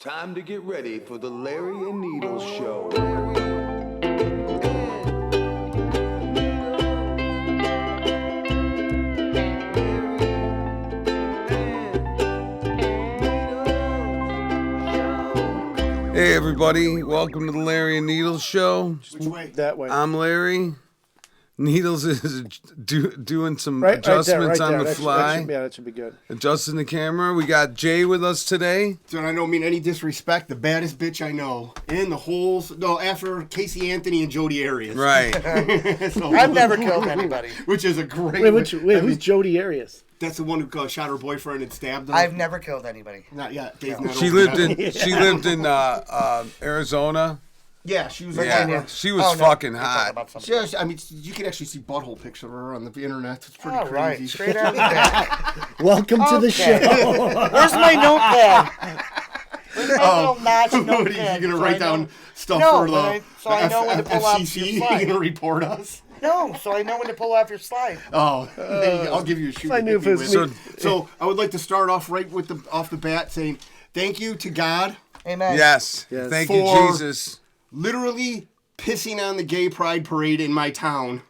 Time to get ready for the Larry and Needles Show. Hey everybody, welcome to the Larry and Needles Show. Which way? That way. I'm Larry. Needles is doing some Right adjustments there, on the That fly. that should be good. Adjusting the camera. We got Jay with us today. So I don't mean any disrespect. The baddest bitch I know in the whole. No, after Casey Anthony and Jody Arias. Right. So, I've never killed anybody. Which is a great. Who's Jody Arias? That's the one who shot her boyfriend and stabbed him. I've never killed anybody. Not yet. Dave's not She over lived yet. in Arizona. Yeah, she was. Yeah, she was Oh, no. fucking You're talking hot. about something. She, I mean, you can actually see butthole picture of her on the internet. It's pretty All right, crazy. straight out of the back. Welcome to the Okay. show. Where's my notepad? Where's my little notch What are notepad? you gonna So write I know- down stuff No, for the but I know when to pull off your FCC? slide. You gonna report us? No, so I know when to pull off your slide. Oh, there you go. I'll give you a shoot. I knew if it was me. So I would like to start off right with off the bat saying thank you to God, Amen. Yes. Yes. Thank you, For- Jesus. literally pissing on the gay pride parade in my town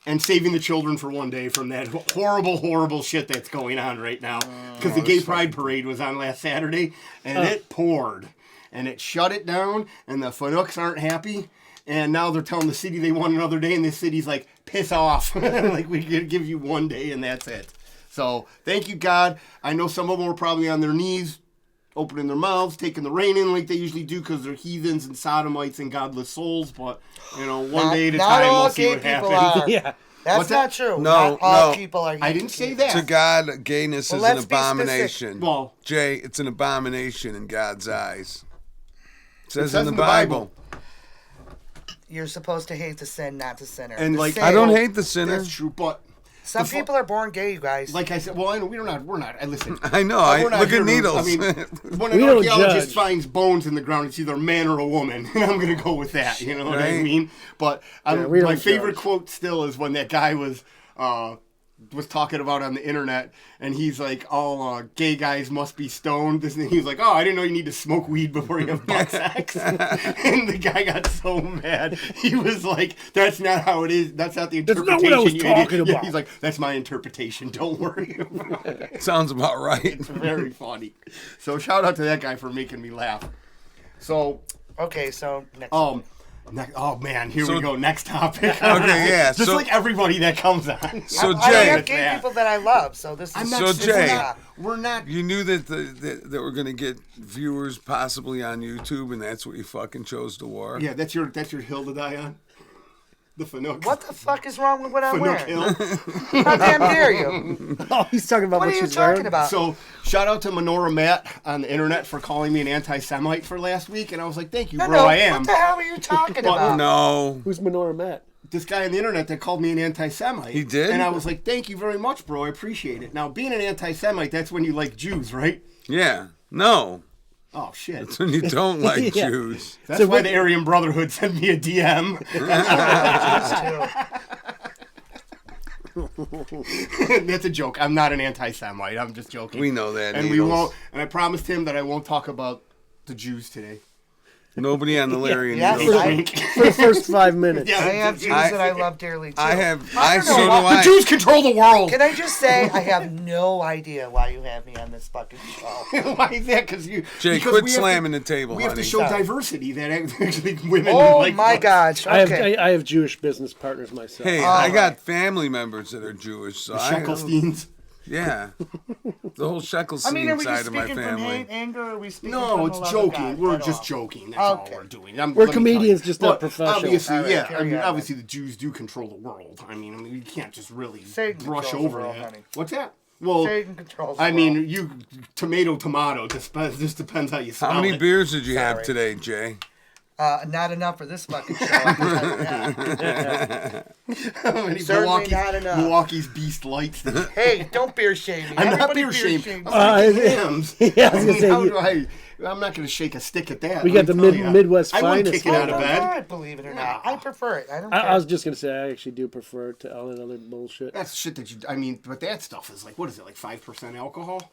and saving the children for one day from that horrible, horrible shit that's going on right now. Because the gay pride parade was on last Saturday and it poured and it shut it down and the Fanooks aren't happy. And now they're telling the city they want another day, and the city's like, piss off. Like, we could give you one day, and that's it. So, thank you, God. I know some of them were probably on their knees, opening their mouths, taking the rain in like they usually do, because they're heathens and sodomites and godless souls. But, you know, one day at a Not time, all we'll see gay what people happens. are. Yeah. That's What's that? not true. No, Not all no. people are. I didn't say that. To God, gayness Well, is an let's be specific. abomination. Well- Jay, it's an abomination in God's eyes. It says, says in the Bible. You're supposed to hate the sin, not the sinner. And The like, sin- I don't hate the sinner. That's true, but Some people are born gay, you guys. like I said, well, I know we're not. Listen, I know. we're not Look here at to- Needles. I mean, when an We don't archaeologist judge. finds bones in the ground, it's either a man or a woman, and I'm going to go with that. You know what I Right. mean? But we don't my favorite judge. quote still is when that guy was talking about on the internet, and he's like, all gay guys must be stoned. He was like, oh, I didn't know you need to smoke weed before you have butt sex. And the guy got so mad. He was like, that's not how it is. That's not the That's interpretation. not what I was you idiot." talking Yeah, about. he's like, that's my interpretation. Don't worry about it. Sounds about right. It's very funny. So shout out to that guy for making me laugh. So, Okay, so next. oh man, here we go. Next topic. Okay, yeah. Just so, like everybody that comes on. so I Jay, have gay people that I love, so this is. I'm So, not. Jay- we're not. you knew that that we're gonna get viewers possibly on YouTube, and that's what you fucking chose to wear. Yeah, that's your hill to die on. The Fanook. What the fuck is wrong with what I'm Fanook wearing? Hill. How damn dare you? Oh, he's talking about What what, are you she's talking wearing. about? So shout out to Menorah Matt on the internet for calling me an anti-Semite for last week, and I was like, thank you, No, bro. no, I am. What the hell are you talking about? No. Who's Menorah Matt? This guy on the internet that called me an anti-Semite. He did? And I was like, thank you very much, bro. I appreciate it. Now, being an anti-Semite, that's when you like Jews, right? Yeah. No. Oh, shit. It's when you don't like Yeah. Jews. That's why the Aryan Brotherhood sent me a DM. That's a joke. I'm not an anti-Semite. I'm just joking. We know that. And Needles. we won't. And I promised him that I won't talk about the Jews today. Nobody on the Larry and Yeah. Needles. I- For the first 5 minutes. Yeah. I have Jews I- that I love dearly too. I have. I I don't so know do about The I. Jews control the world. Can I just say I have no idea why you have me on this fucking show? Why is that? Because Jay, because quit we have to- slamming the table, We have to honey. show Sorry. diversity that actually women Oh like. my gosh! I have Okay. I have Jewish business partners myself. Hey, I got family members that are Jewish, so Sheckelsteins. yeah, the whole Sheckelstein I mean, are we side just of my speaking from family. hate, anger, or are we speaking No, from it's the love of joking. God We're at just all? joking. That's all Okay. we're doing. We're let me tell comedians, you. just not But professionals. Obviously, All right, yeah. I carry mean, on, obviously, the Jews do control the world. I mean, you can't just really Satan brush controls the over world, that. honey. What's that? Well, Satan controls the I mean, world. you tomato. Just depends how you smell How many it. beers did you have Sorry. today, Jay? Not enough for this fucking show. I can tell you that. How many Certainly not enough. Milwaukee's Beast Lights. Hey, don't beer shame me. I'm not Everybody beer shamed. shames I'm me. drinking Hamm's. Yeah, I was gonna say, how you- do I'm not going to shake a stick at that. We let got me the tell ya. Midwest I wouldn't finest kick it out Oh of my bed. God, believe it or not. I prefer it. I don't care. I was just gonna say I actually do prefer it to all that other bullshit. That's shit that you. I mean, but that stuff is like, what is it, like 5% alcohol?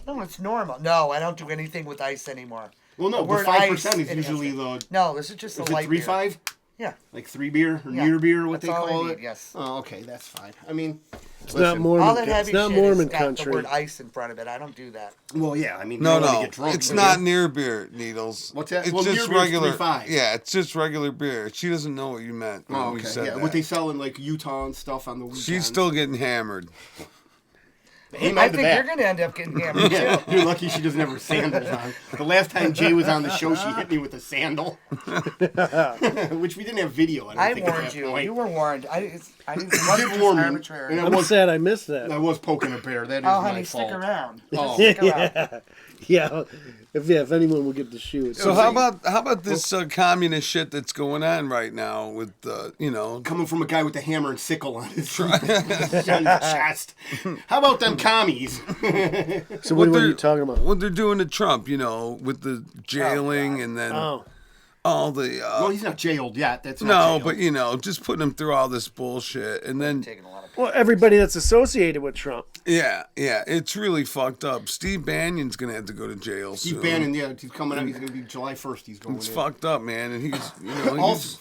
No, it's normal. No, I don't do anything with ice anymore. Well, no, The but word 5% ice, is it usually has the. No, this is just a Is light it beer. 3.5? Yeah. Like 3 beer or Yeah, near beer, what that's they all I call need, it? yes. Oh, okay, that's fine. I mean, It's not listen, Mormon. All that It's heavy not shit Mormon has got country. the word ice in front of it. I don't do that. well, yeah, I mean, you No, don't wanna no, get drunk, it's do not you? near beer, Needles. What's that? It's Well, just near beer's regular. 3.5. Yeah, it's just regular beer. She doesn't know what you meant when Oh, we okay, said yeah, that. what they sell in like Utah and stuff on the weekends. She's still getting hammered. Amen I to think that. you're going to end up getting hammered, Yeah, too. you're lucky she doesn't have her sandals on. The last time Jay was on the show, she hit me with a sandal, which we didn't have video. I don't I think at warned that you. point. You were warned. I didn't You it wasn't did just warn me, arbitrary. and I I'm was, sad I missed that. I was poking a bear. That is Oh, my honey, fault. stick around. Oh. Stick around. Yeah, if anyone will get the shoe. So how about this communist shit that's going on right now with Coming from a guy with a hammer and sickle on his chest. How about them commies? So what are they're- you talking about? what they're doing to Trump, with the jailing and then Oh, all the Well, he's not jailed yet. That's not no, jailed. but just putting him through all this bullshit and then Taking a lot of well, everybody that's associated with Trump. yeah, it's really fucked up. Steve Bannon's gonna have to go to jail Steve soon. Bannon, yeah, he's coming out. He's going to be July 1st. He's going It's in. fucked up, man, and he's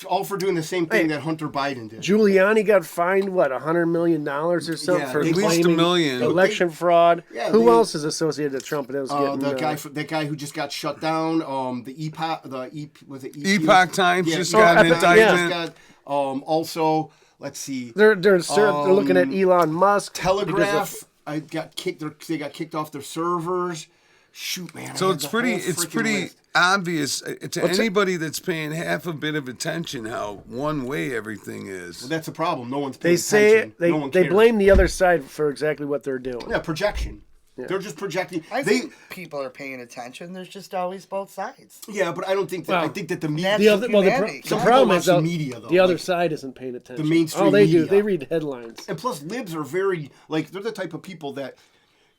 All for doing the same thing that Hunter Biden did. Giuliani got fined what $100 million or something Yeah, for at least claiming $1 million. election fraud. Yeah, Who they- else is associated with Trump? That was getting That guy who just got shut down. The Epoch Times just yeah, got an Epoch Times just indictment. got, also, let's see, They're looking at Elon Musk. because Telegraph. of- I got kicked. They got kicked off their servers. Shoot, man. So I had it's the pretty whole it's freaking pretty list. obvious to anybody that's paying half a bit of attention how one way everything is. Well, that's a problem. No one's paying They say attention. they No one they cares. blame the other side for exactly what they're doing. Yeah, projection. They're just projecting. I think people are paying attention. There's just always both sides. Yeah, but I don't think that. I Well, think that the media. The other, well, Humanity. the Some problem people is watch the media, though, the other like side isn't paying attention. mainstream Oh, they do. media. They read headlines. And plus, libs are very like they're the type of people that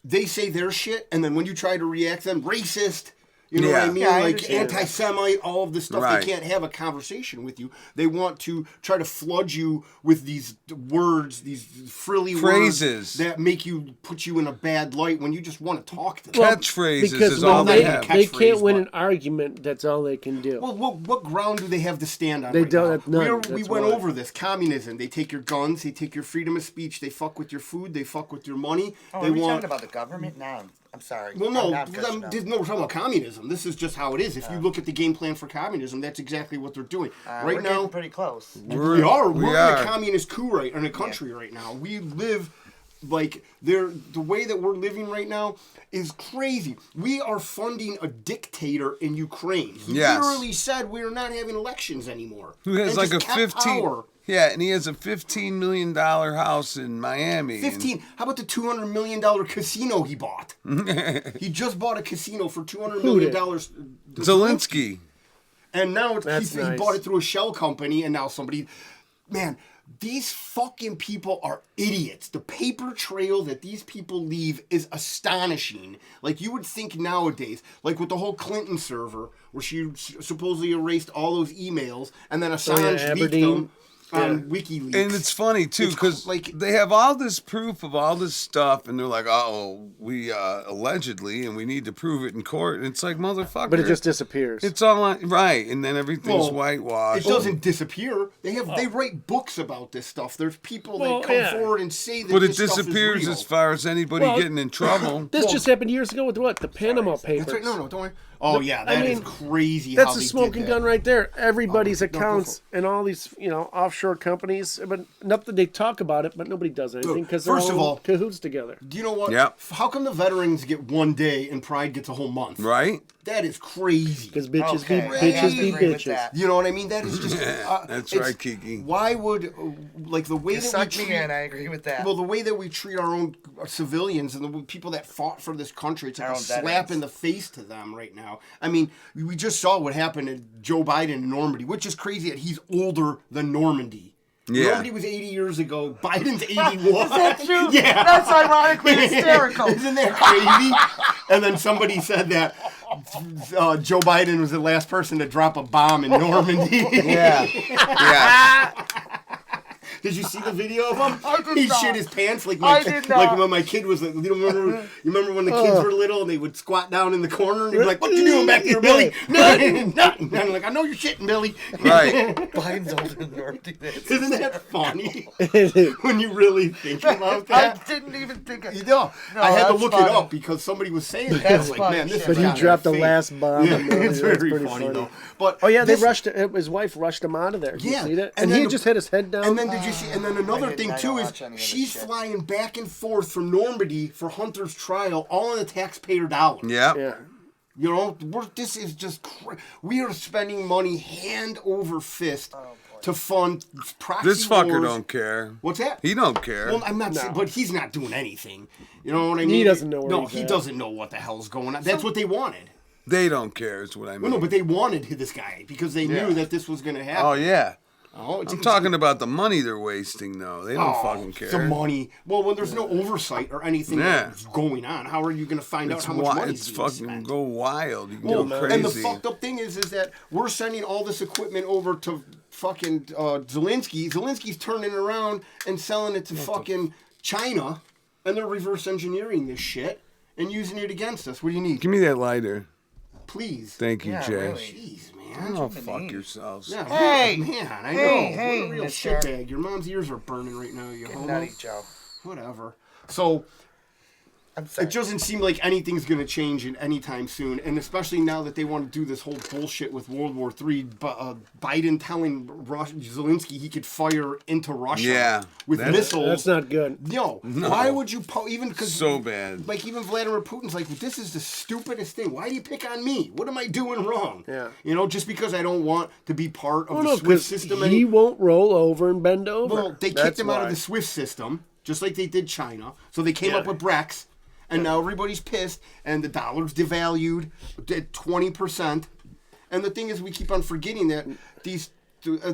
they say their shit, and then when you try to react, them racist. You know what I Yeah. mean? Yeah, I like understand. anti-Semite, all of this stuff. Right. They can't have a conversation with you. They want to try to flood you with these words, these frilly Phrases. words that make you put you in a bad light when you just want to talk to them. Catchphrases Because is when all they they have. they catchphrase, can't win but- an argument. That's all they can do. Well, what ground do they have to stand on? They right don't- now? none, We that's went why. over this. Communism. They take your guns. They take your freedom of speech. They fuck with your food. They fuck with your money. Oh, they are we want. talking about the government now? I'm sorry. Well, no, I'm gushing up. we're talking about communism. This is just how it is. If you look at the game plan for communism, that's exactly what they're doing. We're Right now, getting pretty close. We're in are. a communist coup in a country right now. We live like the way that we're living right now is crazy. We are funding a dictator in Ukraine. He Yes. literally said we are not having elections anymore. Who has And like a just kept 15 power. Yeah, and he has a $15 million house in Miami. 15. How about the $200 million casino he bought? He just bought a casino for $200 Who million. did? Zelensky. And now That's he nice. bought it through a shell company, and now somebody. Man, these fucking people are idiots. The paper trail that these people leave is astonishing. Like, you would think nowadays, like with the whole Clinton server, where she supposedly erased all those emails, and then Assange leaked Aberdeen. them on WikiLeaks. And it's funny too It's because like- they have all this proof of all this stuff, and they're like, "Oh, we allegedly, and we need to prove it in court." And it's like, motherfucker, But it just disappears. it's all on, right, and then everything's Well, whitewashed. It doesn't disappear. They write books about this stuff. There's people Well, that come yeah. forward and say that But it this stuff is disappears real. as far as anybody Well, getting in trouble. This just happened years ago with what? The Panama Papers. That's right. No, don't worry. Oh yeah, I that is mean, crazy. How That's they a did smoking that. gun right there. Everybody's no, go accounts and all these, offshore companies. But not that they talk about it, but nobody does anything because they're First of all all- in cahoots together. Do you know what? Yep. How come the veterans get one day and Pride gets a whole month? Right? That is crazy. Because bitches Okay, be I bitches have to be agree with bitches. that. You know what I mean? That is just. That's it's- right, Kiki. Why would like the way You that sucked we me treat, in. I agree with that. well, the way that we treat our own civilians and the people that fought for this country, it's like Our a own slap veterans. in the face to them right now. I mean, we just saw what happened to Joe Biden in Normandy, which is crazy that he's older than Normandy. Yeah. Normandy was 80 years ago. Biden's 81. Is that true? Yeah. That's ironically hysterical. Isn't that crazy? And then somebody said that Joe Biden was the last person to drop a bomb in Normandy. Yeah. Yeah. Did you see the video of him? I did He not. shit his pants like I did not. like when my kid was like. You remember when the kids were little and they would squat down in the corner and they'd be like, "What you doing back there, Billy?" Nothing. And I'm like, "I know you're shitting, Billy." Right. Biden's old enough to do that. Isn't that funny? When you really think about I that. didn't even think of You know, No, I had to that's look funny. it up because somebody was saying that. I That's was like, funny man, this shit. is But he kinda dropped the fake. last bomb. Yeah, on there. it's That's very pretty funny though. But Oh yeah, they this- rushed it. His wife rushed him out of there. Did you Yeah, see that? and And, he then- had just had his head down. And then did you see? And then another didn't- thing I too don't is watch any of this she's shit. flying back and forth from Normandy for Hunter's trial, all in the taxpayer dollars. Yeah. yeah. You know, this is just we are spending money hand over fist to fund proxy This fucker wars. don't care. What's that? He don't care. Well, I'm not saying, but he's not doing anything. You know what I mean? He doesn't know where No, he's he at. doesn't know what the hell's going on. That's what they wanted. They don't care is what I mean. Well, no, but they wanted this guy because they knew that this was going to happen. Oh, yeah. Oh, I'm talking about the money they're wasting, though. They don't fucking care. The money. Well, when there's no oversight or anything Yeah. that's going on, how are you going to find It's out how much money it's is being fucking spent? go wild. You can Well, go crazy. and the fucked up thing is that we're sending all this equipment over to fucking Zelensky. Zelensky's turning it around and selling it to fucking China, and they're reverse engineering this shit and using it against us. What do you need? Give me that lighter. Please. Thank you, Yeah, Jay. really. Jeez, man. Oh, fuck yourselves. Yeah, Hey! man, I know. Hey, What a real mister. shitbag. Your mom's ears are burning right now, you Good homo. nutty Joe. Whatever. So I'm sorry. it doesn't seem like anything's going to change in anytime soon, and especially now that they want to do this whole bullshit with World War III. Biden telling Zelensky he could fire into Russia Yeah, with that's- missiles. That's not good. No. Why would you even because So bad. Like even Vladimir Putin's like, this is the stupidest thing. Why do you pick on me? What am I doing wrong? Yeah. You know, just because I don't want to be part of Oh the no, SWIFT because system. he won't roll over and bend over. Well, they kicked That's him out of why. the SWIFT system, just like they did China. So they came up with Brex, and now everybody's pissed, and the dollar's devalued at 20%. And the thing is, we keep on forgetting that these.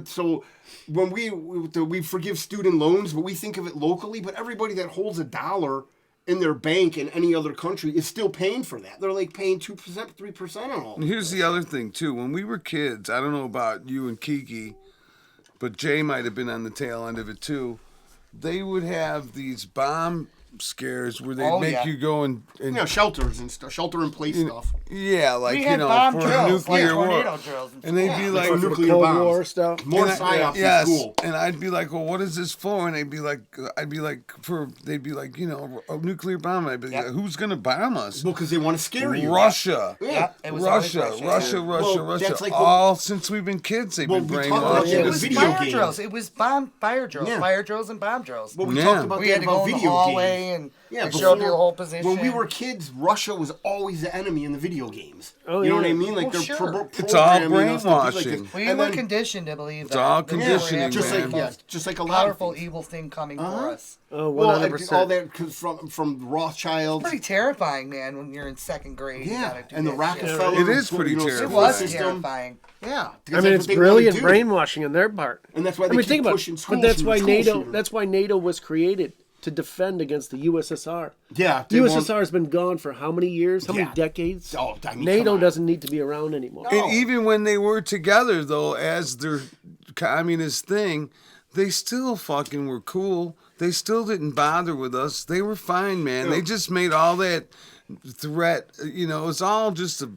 So when we forgive student loans, but we think of it locally, but everybody that holds a dollar in their bank in any other country is still paying for that. They're like paying 2%, 3% on all. And here's the other thing, too. When we were kids, I don't know about you and Kiki, but Jay might have been on the tail end of it, too. They would have these bomb scares where they'd Oh, make yeah. you go and You know, shelters and stuff, shelter-in-place stuff. yeah, like, We you had know, bomb for drills, like nuclear war. tornado drills. And they'd be like, for For the nuclear Cold bombs. War stuff. More And I- psyops yes, in school. and I'd be like, well, what is this for? And they'd be like, they'd be like, you know, a nuclear bomb. And I'd be like, who's gonna bomb us? Well, because they want to scare you. Russia. Yeah. It was always Russia. Well, Russia. that's like All since we've been kids, they've Well, been we talked about brainwashed. that It in was video fire games. drills. It was fire drills. Yeah. Fire drills and bomb drills. Well, we Yeah. talked about We that had to go about in the video hallway games. and they before- showed you the whole position. When we were kids, Russia was always the enemy in the video games. Oh, you know yeah. what I mean? Like Well, they're sure. It's all programming us to be like this. brainwashing. We And were then- conditioned to believe that. all that we were conditioning, having just the like most just like a lot powerful of things. evil thing coming for us. Oh, Well, 100%. all that 'cause from Rothschild. Pretty terrifying, man, when you're in second grade. you Yeah, gotta do and the that Rockefeller. shit. It is pretty you know, terrifying. It was system. terrifying. Yeah, I because mean, that's it's what they brilliant wanna do. brainwashing on their part. And that's why they I mean, keep think about pushing it. school But that's shooters, why school NATO. shooters. That's why NATO was created to defend against the USSR. Yeah, The they USSR has been gone for how many years? How Yeah. many decades? Oh, I mean, come NATO on. doesn't need to be around anymore. And even when they were together, though, as their communist thing, they still fucking were cool. They still didn't bother with us. They were fine, man. They just made all that threat. You know, it's all just a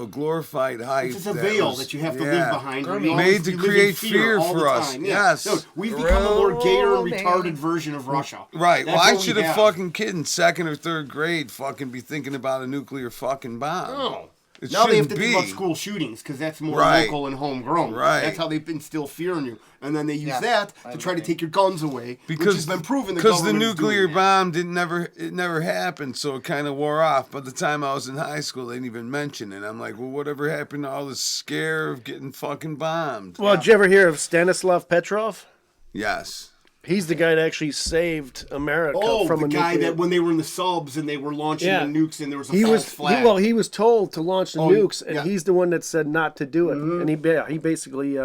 glorified hype. It's just a veil was- that you have to yeah. live behind. where you Made always- to you live in create fear all the for us. time. Yeah. Yes. No, we've become a more gayer and Roll, retarded man. version of Russia. Right. That's Why what we should a have. fucking kid in second or third grade fucking be thinking about a nuclear fucking bomb? No. It Now they have to shouldn't think about be. school shootings because that's more Right. local and homegrown. Right. That's how they instill fear in you. And then they use Yeah, that I to try to agree. take your guns away, which has been proven. Because the government is doing nuclear that. bomb never happened, so it kind of wore off. By the time I was in high school, they didn't even mention it. I'm like, well, whatever happened to all this scare of getting fucking bombed? Well, did you ever hear of Stanislav Petrov? Yes. He's the guy that actually saved America Oh, from the a guy nuclear. that when they were in the subs and they were launching Yeah. the nukes and there was a he false was flag. he was told to launch the Oh, nukes, and yeah. he's the one that said not to do it. And he basically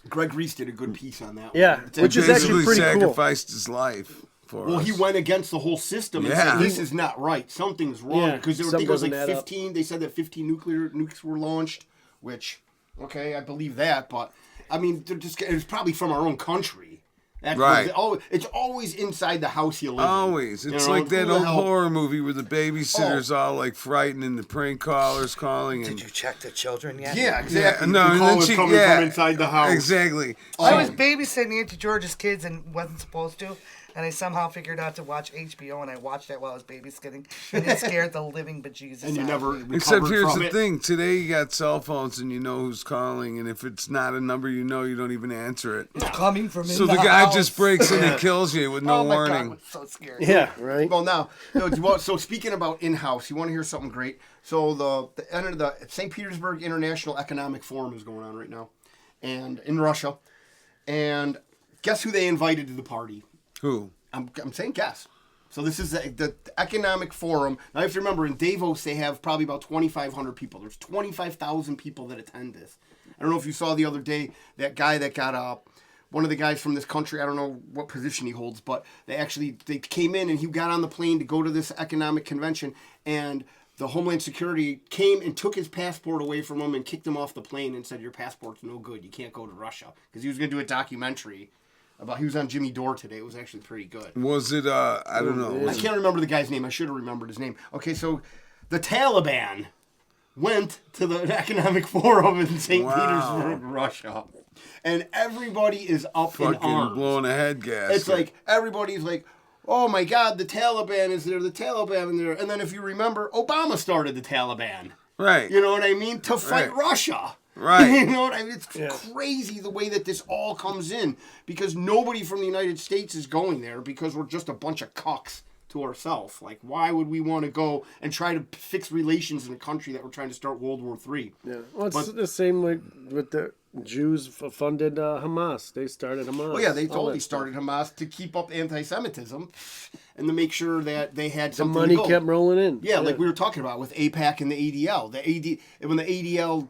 Greg Reese did a good piece on that. Yeah, one. which is actually Basically pretty cool. sacrificed his life for Well, us. he went against the whole system and Yeah. said this is not right. Something's wrong Yeah, because there were, I something think it was like doesn't add up. 15. They said that 15 nuclear nukes were launched, which okay, I believe that, but I mean, they're just it's probably from our own country. That's Right. It's always inside the house you live in. Always. You It's know, like who that the old hell- horror movie where the babysitter's all like frightened and the prank callers calling. And, Did you check the children yet? Yeah, exactly. no, the and call then was she, coming from inside the house. Exactly. I was babysitting Auntie George's kids and wasn't supposed to, and I somehow figured out to watch HBO, and I watched it while I was babysitting, and it scared the living bejesus And you out never of me. Except recovered here's from the it. thing. Today you got cell phones and you know who's calling, and if it's not a number you know, you don't even answer it. It's coming from So in the the guy house. just breaks in and kills you with no Oh my warning. God, it's so scary. Yeah, right. Well, now, so speaking about in-house, you want to hear something great? So the end of the St. Petersburg International Economic Forum is going on right now, and in Russia, and guess who they invited to the party? Who? I'm saying guess. So this is the Economic Forum. Now you have to remember, in Davos they have probably about 2,500 people. There's 25,000 people that attend this. I don't know if you saw the other day that guy that got one of the guys from this country. I don't know what position he holds, but they came in and he got on the plane to go to this economic convention, and the Homeland Security came and took his passport away from him and kicked him off the plane and said, "Your passport's no good. You can't go to Russia," because he was going to do a documentary. He was on Jimmy Dore today. It was actually pretty good. Was it, I don't know. I can't remember the guy's name. I should have remembered his name. Okay, so the Taliban went to the Economic Forum in St. Petersburg, Russia. And everybody is up in Fucking arms. blowing a head gasket. It's like, everybody's like, oh my God, the Taliban is there, the Taliban is there. And then if you remember, Obama started the Taliban. Right. You know what I mean? To fight Right. Russia. Right. You know what I mean? It's crazy the way that this all comes in, because nobody from the United States is going there because we're just a bunch of cucks to ourselves. Like, why would we want to go and try to fix relations in a country that we're trying to start World War III? Yeah. Well, it's the same like with the Jews funded Hamas. They started Hamas. Well, yeah, they all totally that stuff. started Hamas to keep up anti-Semitism and to make sure that they had The something money to go. kept rolling in. Yeah, like we were talking about with AIPAC and the ADL. When the ADL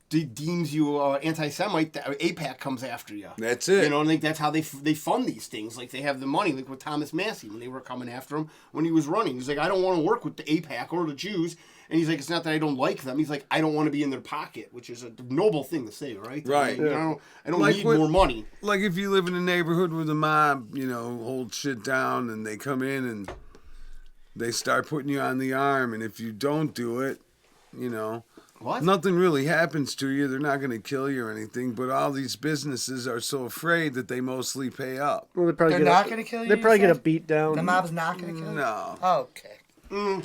deems you anti-Semite, the AIPAC comes after you. That's it. You know, and I think that's how they fund these things. Like, they have the money, like with Thomas Massey, when they were coming after him when he was running. He's like, I don't want to work with the AIPAC or the Jews. And he's like, it's not that I don't like them. He's like, I don't want to be in their pocket, which is a noble thing to say, right? Right. Like, I don't Like need what- more money. Like if you live in a neighborhood where the mob, holds shit down and they come in and they start putting you on the arm, and if you don't do it, What? nothing really happens to you. They're not going to kill you or anything, but all these businesses are so afraid that they mostly pay up. Well, They're not going to kill you. They you probably get a said? beat down. The mob's not going to kill you. No. Okay.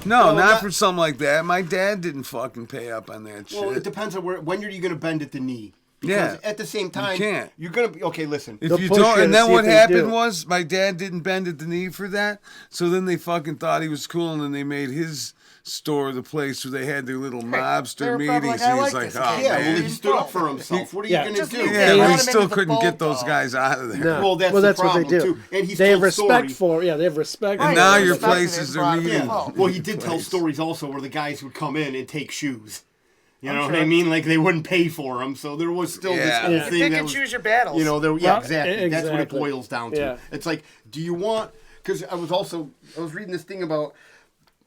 No, not that- for something like that. My dad didn't fucking pay up on that Well, it shit. depends on when are you going to bend at the knee. Yeah. Because at the same time, can't. you're going to be... Okay, listen. If They'll you push don't, you and to then see what if they happened do. was my dad didn't bend at the knee for that, so then they fucking thought he was cool, and then they made his store the place where they had their little mobster They're probably meetings, like, I and he's like like, this oh kid. Yeah, well, man. he stood up for himself. What are you Yeah. going to Just do? leave Yeah, They but let he him still into the couldn't get bowl, those though. guys out of there. No. Well, that's well, the that's what they problem, do. too. And he's they have told respect story. for. Yeah, they have respect. And for now it. your Respect places it, are brought meeting. him in. Well, he did tell Place. stories also where the guys would come in and take shoes. You know I'm what I sure. mean? Like, they wouldn't pay for them, so there was still Yeah. this whole Yeah. thing Pick that and was, choose your battles. yeah, Well, exactly. That's what it exactly. boils down to. Yeah. It's like, do you want... Because I was reading this thing about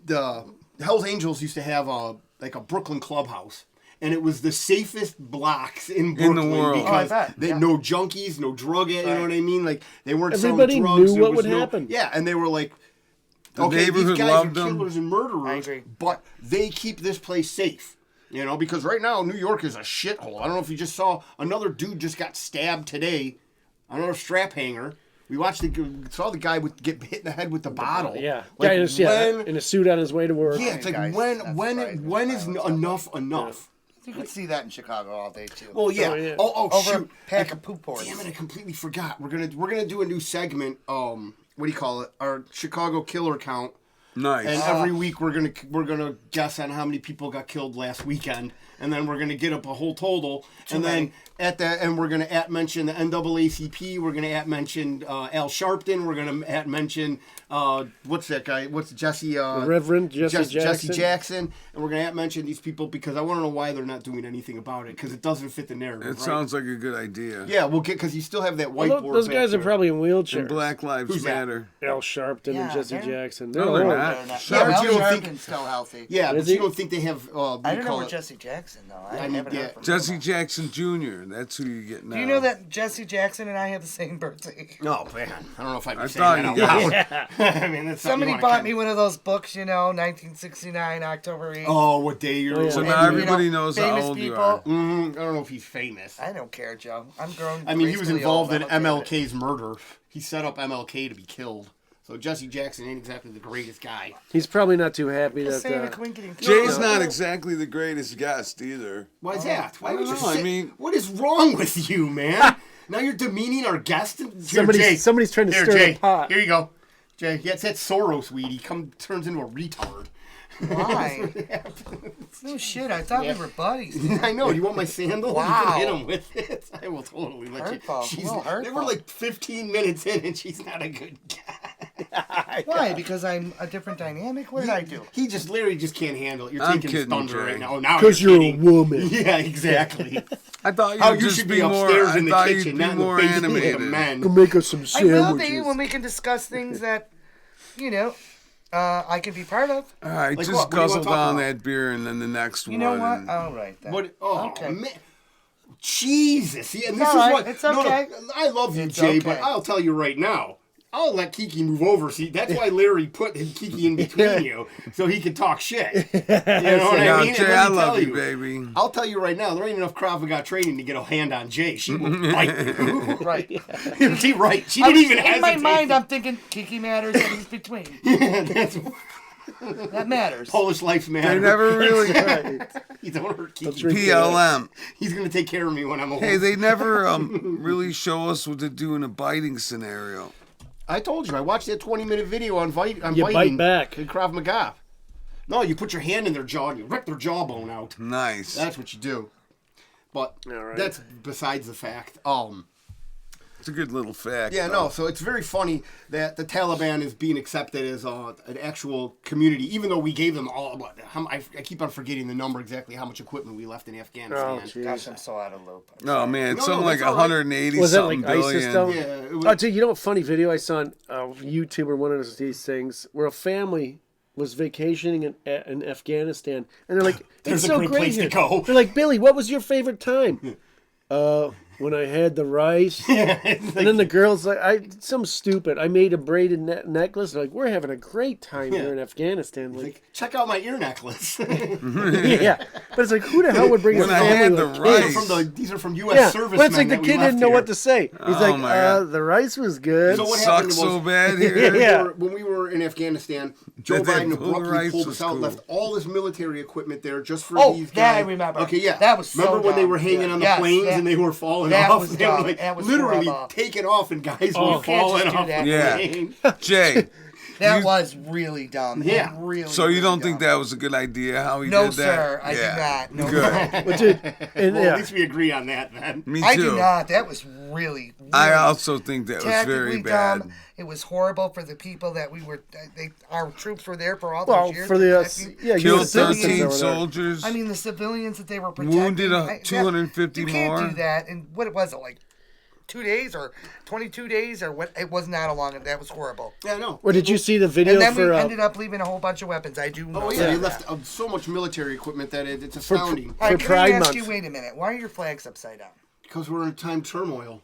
the Hells Angels used to have a Brooklyn clubhouse. And it was the safest blocks in Brooklyn world. because Oh, I bet. they Yeah. no junkies, no drug, you know Right. what I mean? Like, they weren't Everybody selling drugs. knew there what was would happen. Yeah, and they were like, The okay, these neighborhood guys are loved them. killers and murderers, I agree. but they keep this place safe. Because right now New York is a shithole. I don't know if you just saw another dude just got stabbed today, another strap hanger. We saw the guy get hit in the head with the bottle. Yeah. Like, Guy in a suit on his way to work. yeah, it's like Guys, when that's when right. when is enough enough? You could see that in Chicago all day too. Well, yeah. Oh, yeah. Oh, Over shoot. a pack of poop boards. Damn it! I completely forgot. We're gonna do a new segment. What do you call it? Our Chicago killer count. Nice. And every week we're gonna guess on how many people got killed last weekend, and then we're gonna get up a whole total, and then we're gonna mention the NAACP. We're gonna mention Al Sharpton. We're gonna mention what's that guy? What's Jesse? Reverend Jesse Jackson. And we're gonna mention these people because I want to know why they're not doing anything about it because it doesn't fit the narrative. It right? sounds like a good idea. Yeah, we'll get because you still have that Well, whiteboard. those back guys are there. probably in wheelchairs. And Black Lives Who's that? Matter. Al Sharpton Yeah, and Jesse they're- Jackson. No, They're they're old. Sharp. not. Sharp. Yeah, But you Al don't think- Sharpton's still healthy. Yeah, Is but you he? don't think they have. What I do don't you know call where it? Jesse Jackson though. I mean, haven't yeah. heard from Jesse him. Jackson Jr. That's who you're getting. Do you know that Jesse Jackson and I have the same birthday? No, man. I don't know if I'd be I saying thought that you out guys- loud. I mean, that's Somebody something you bought wanna me one of those books, 1969, October 8th. Oh, what day you're? yeah. So And, now everybody knows how famous old you people. are. I don't know if he's famous. I don't care, Joe. I'm grown. I mean, he was gracefully involved old. in I'm okay with it. MLK's murder. He set up MLK to be killed. So Jesse Jackson ain't exactly the greatest guy. He's probably not too happy Just saying a that. quinkety. Jay's not exactly the greatest guest either. Why is that? Why I would don't you know, I say? mean- What is wrong with you, man? Now you're demeaning our guest. Here, Jay. Somebody's trying to Here, stir Jay. the pot. Here you go, Jay. Yeah, it's that Soros weed. He turns into a retard. Why? No shit. I thought we were buddies. I know. You want my sandal? Wow. You can hit him with it. I will totally let Hurtful. you. No, They were hurtful. like 15 minutes in, and she's not a good guy. Why? Because I'm a different dynamic. What did I do? He just literally just can't handle it. You're I'm taking his kidding, thunder Jay. right now. Oh, now Because you're a kidding. woman. Yeah, exactly. I thought How you'd you just should be be more. upstairs I in the thought kitchen, you'd not be in the more basement with the animated. men. Go make us some I will sandwiches. be when we can discuss things that, I can be part of. All right, Like just what? What do you wanna guzzle talk down about? that beer and then the next You one. know what? and- All right. Then. What? Oh Okay. man, Jesus! See, and this all is right. what. It's no, okay. no, I love you, It's Jay, okay. but I'll tell you right now. I'll let Kiki move over. See, that's why Larry put Kiki in between you, so he could talk shit. You know what Yeah, I mean? Jay, And let I me love tell you, baby. I'll tell you right now, there ain't enough Krav Maga training to get a hand on Jay. She will bite you. Right. She right. She I didn't was, even in hesitate. my mind, I'm thinking Kiki matters and he's between. That's That matters. Polish life matter. They never really You don't hurt Kiki. drink PLM. He's gonna take care of me when I'm old. Hey, they never really show us what to do in a biting scenario. I told you, I watched that 20-minute video on You biting bite back. in Krav Maga. No, you put your hand in their jaw and you rip their jawbone out. Nice. That's what you do. But right. that's besides the fact. It's a good little fact. Yeah, though. no. So it's very funny that the Taliban is being accepted as an actual community, even though we gave them all. I keep on forgetting the number exactly how much equipment we left in Afghanistan. Oh, jeez. Gosh, I'm so out of loop. Oh man, it's No, something no, like that's all right. 180 Was that something like ISIS billion. though? Yeah, it was- Oh, dude, you know what funny video I saw on YouTube or one of these things where a family was vacationing in Afghanistan, and they're like, There's "It's a so great great place to here." go. They're like, "Billy, what was your favorite time?" When I had the rice. And then the girl's like, some stupid. I made a braided necklace. They're like, we're having a great time here in Afghanistan. Like, Check out my ear necklace. yeah. But it's like, who the hell would bring When a I family had with the a kid? rice. These are from U.S. Yeah, servicemen. but it's like the that we kid left didn't know here. what to say. He's Oh, like, my God. the rice was good. So what Sucks happened so was- bad here. Yeah. When we were in Afghanistan, Joe That Biden blue abruptly rice pulled was us out, cool. left all this military equipment there just for Oh, these guys. that I remember. Okay, yeah. That was so Remember when they dumb. were hanging Yeah. on the Yes, planes that- and they were falling that off? was They were dumb. like That was literally horrible. taking off and guys Oh, were can't just falling do off that. the Yeah. plane. Jay, That was really dumb. Yeah. Really. so you really don't think dumb. that was a good idea how he No, did that? sir. I Yeah. do not. No, Good. But dude, and, Well, yeah. at least we agree on that then. Me I too. do not. That was really. I really also think that was very tactically bad. dumb. It was horrible for the people that we were. Our troops were there for all well, those years. for the, protecting. Killed U.S. citizens 13 over there. soldiers. I mean, the civilians that they were protecting. Wounded that- 250 You can't more. do that. And what was it like? 2 days or 22 days or what? It was not a long. That was horrible. Yeah, no. Well, did you see the video And then for we ended up leaving a whole bunch of weapons. I do know. Oh, yeah, that. they left so much military equipment that it's astounding. All right, for can I Pride ask Month? you? Wait a minute. Why are your flags upside down? Because we're in time turmoil.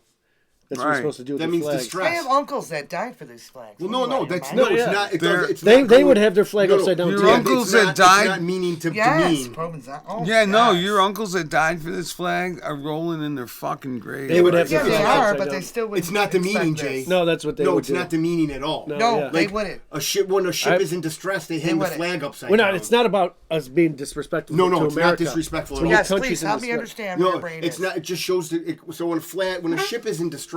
That's what we're Right. supposed to do with That the means flag. distress. I have uncles that died for these flags. Well, What are no, you, out of your that's mind? no, No, it's yeah. not. It They're- does, it's They not they going- would have their flag No, no, upside down Your too. uncles it's that not, died- It's not meaning to Yes, demean. Provenzano. Oh, Yeah, no, yes. your uncles that died for this flag are rolling in their fucking graves. They would have Yeah, their they flag are, upside but down. they still would. It's not demeaning, expect Jay. this. No, that's what they No, would it's do. not demeaning at all. No. No, yeah. they Like, wouldn't. when a ship I- is in distress, they hang the wouldn't. flag upside We're down. not. It's not about us being disrespectful. No, to it's not America. disrespectful To at all. what Yes, countries please in help this me world. understand where No, your brain it's is. not. It just shows that. So when a ship is in distress,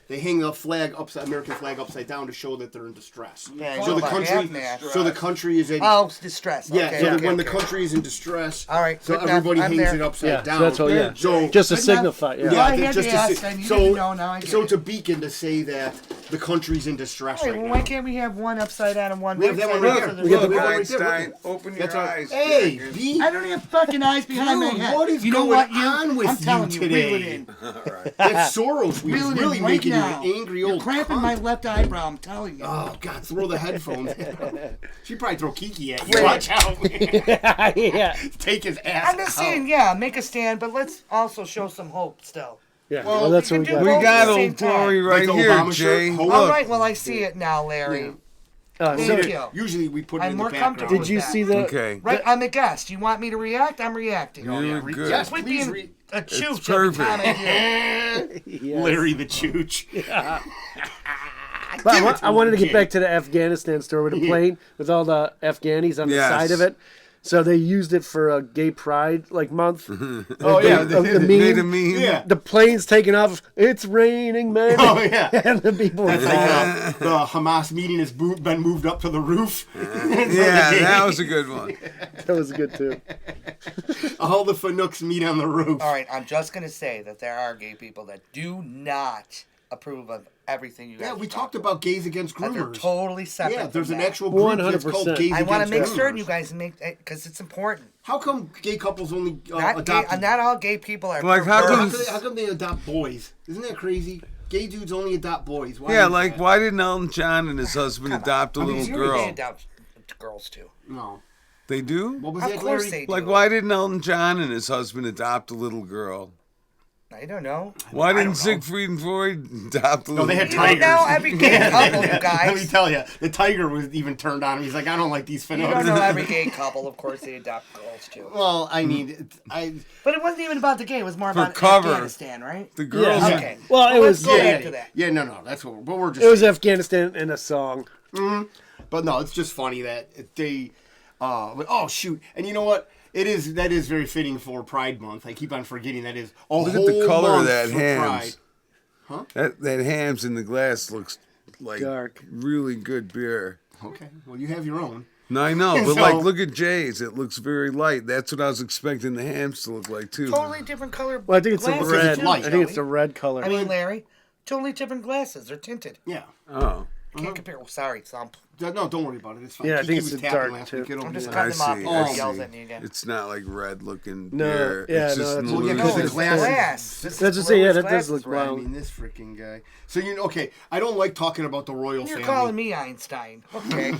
they hang the flag upside, American flag upside down to show that they're in distress. Yeah, so the about country, half-mast. so the country is in. Oh, it's distress. yeah, Okay, so okay, when the okay. country is in distress, All right, so good enough. everybody I'm hangs there. it upside Yeah, down. so that's what. Yeah, So just to Good enough. signify. Yeah. Yeah, I that- had just to to ask. say- I needed so, to know. Now I get so it. it's a beacon to say that the country's in distress Hey, right well, now. why can't we have one upside down and one We have that one right right side there. up? We got the Look, one right there. Einstein, open your That's our, eyes. hey, Jack. B. I don't have fucking eyes behind my Dude, head. what is you know going what, you? on with I'm telling you you, reel it today? in. That's Soros. We Reel it really in right making now. you an angry You're old cramping cunt. my left eyebrow, I'm telling you. Oh, God, throw the headphones. She'd probably throw Kiki at you. Right. Watch out. Yeah. Take his ass I'm just saying, yeah, make a stand, but let's also show some hope still. Yeah. Well, Well, that's we what we can do got. We both got at the same old Glory time. right Like the here, Obama Jay. shirt? Look. All right, well, I see it now, Larry. Yeah. Thank you. Usually we put it I'm in the more background. comfortable Did you with that. see the? Okay. Right, I'm a guest. You want me to react? I'm reacting. Oh, yeah. You're good. Yes, Quit please being a chooch every perfect. time I do. Yes. Larry the Chooch. But Give it to I wanted to him, get back to the Afghanistan story with the plane with all the Afghanis on the Yes. side of it. So they used it for a gay pride month. Oh, yeah. the Made a meme. meme. Yeah. The plane's taking off. It's raining, man. Oh, yeah. And the people were It's like the Hamas meeting has been moved up to the roof. Yeah, that was a good one. that was good too. All the Fanooks meet on the roof. All right, I'm just going to say that there are gay people that do not approve of everything you guys Yeah, we are talked talking about gays against about. They're groomers. totally separate. Yeah, there's from an that. actual group that's called 100%. gays I want to against make certain groomers. you guys make because it's important. How come gay couples only Not, adopt? not all gay people are. Like, how perverts. How come they adopt boys? Isn't that crazy? Gay dudes only adopt boys. Why Yeah, is like, that? why didn't Elton John and his husband adopt a I mean, little you already girl? adopt girls too. No. They do? What was Of that, course Larry? they do. Like, why didn't Elton John and his husband adopt a little girl? I don't know. Why didn't don't know. Siegfried and Freud adopt a little they had You girl? don't know every gay couple, you Let me guys. tell you, the tiger was even turned on him. He's like, I don't like these You don't Fanooks. know every gay couple. Of course, they adopt girls too. Well, I mean, But it wasn't even about the gay. It was more For about cover. Afghanistan, right? The girls. Yeah. Okay. Well, it let's was- go yeah, back to that. Yeah, no, that's what. But we're just. It was Afghanistan in a song. But no, it's just funny that they. Oh shoot! And you know what? That is very fitting for Pride Month. I keep on forgetting that is a Look at whole the color of month that for hams. Pride. That hams in the glass looks like Dark. really good beer. Okay, well you have your own. No, I know, but So- like, look at Jay's. It looks very light. That's what I was expecting the hams to look like too. Totally different color. Well, I think it's the glasses, red. too, light. I think it's the Joey. red color. I mean, Larry, totally different glasses. They're tinted. Yeah. Oh, Can't compare. Sorry, Thump. No, don't worry about it. It's fine. Yeah, I Kiki think it's was the tapping dark, last too. week. It'll I'm be just all I cutting right. them off see. before I he yells see. at me again. It's not like red looking No, beer. yeah, It's no, just that's- Well, yeah, looking because No, the it's glasses- glass. This I was is just saying, yeah, Royal's that does glasses, look right? I brown. mean, this freaking guy. So okay, I don't like talking about the royal You're family. calling me Einstein. Okay.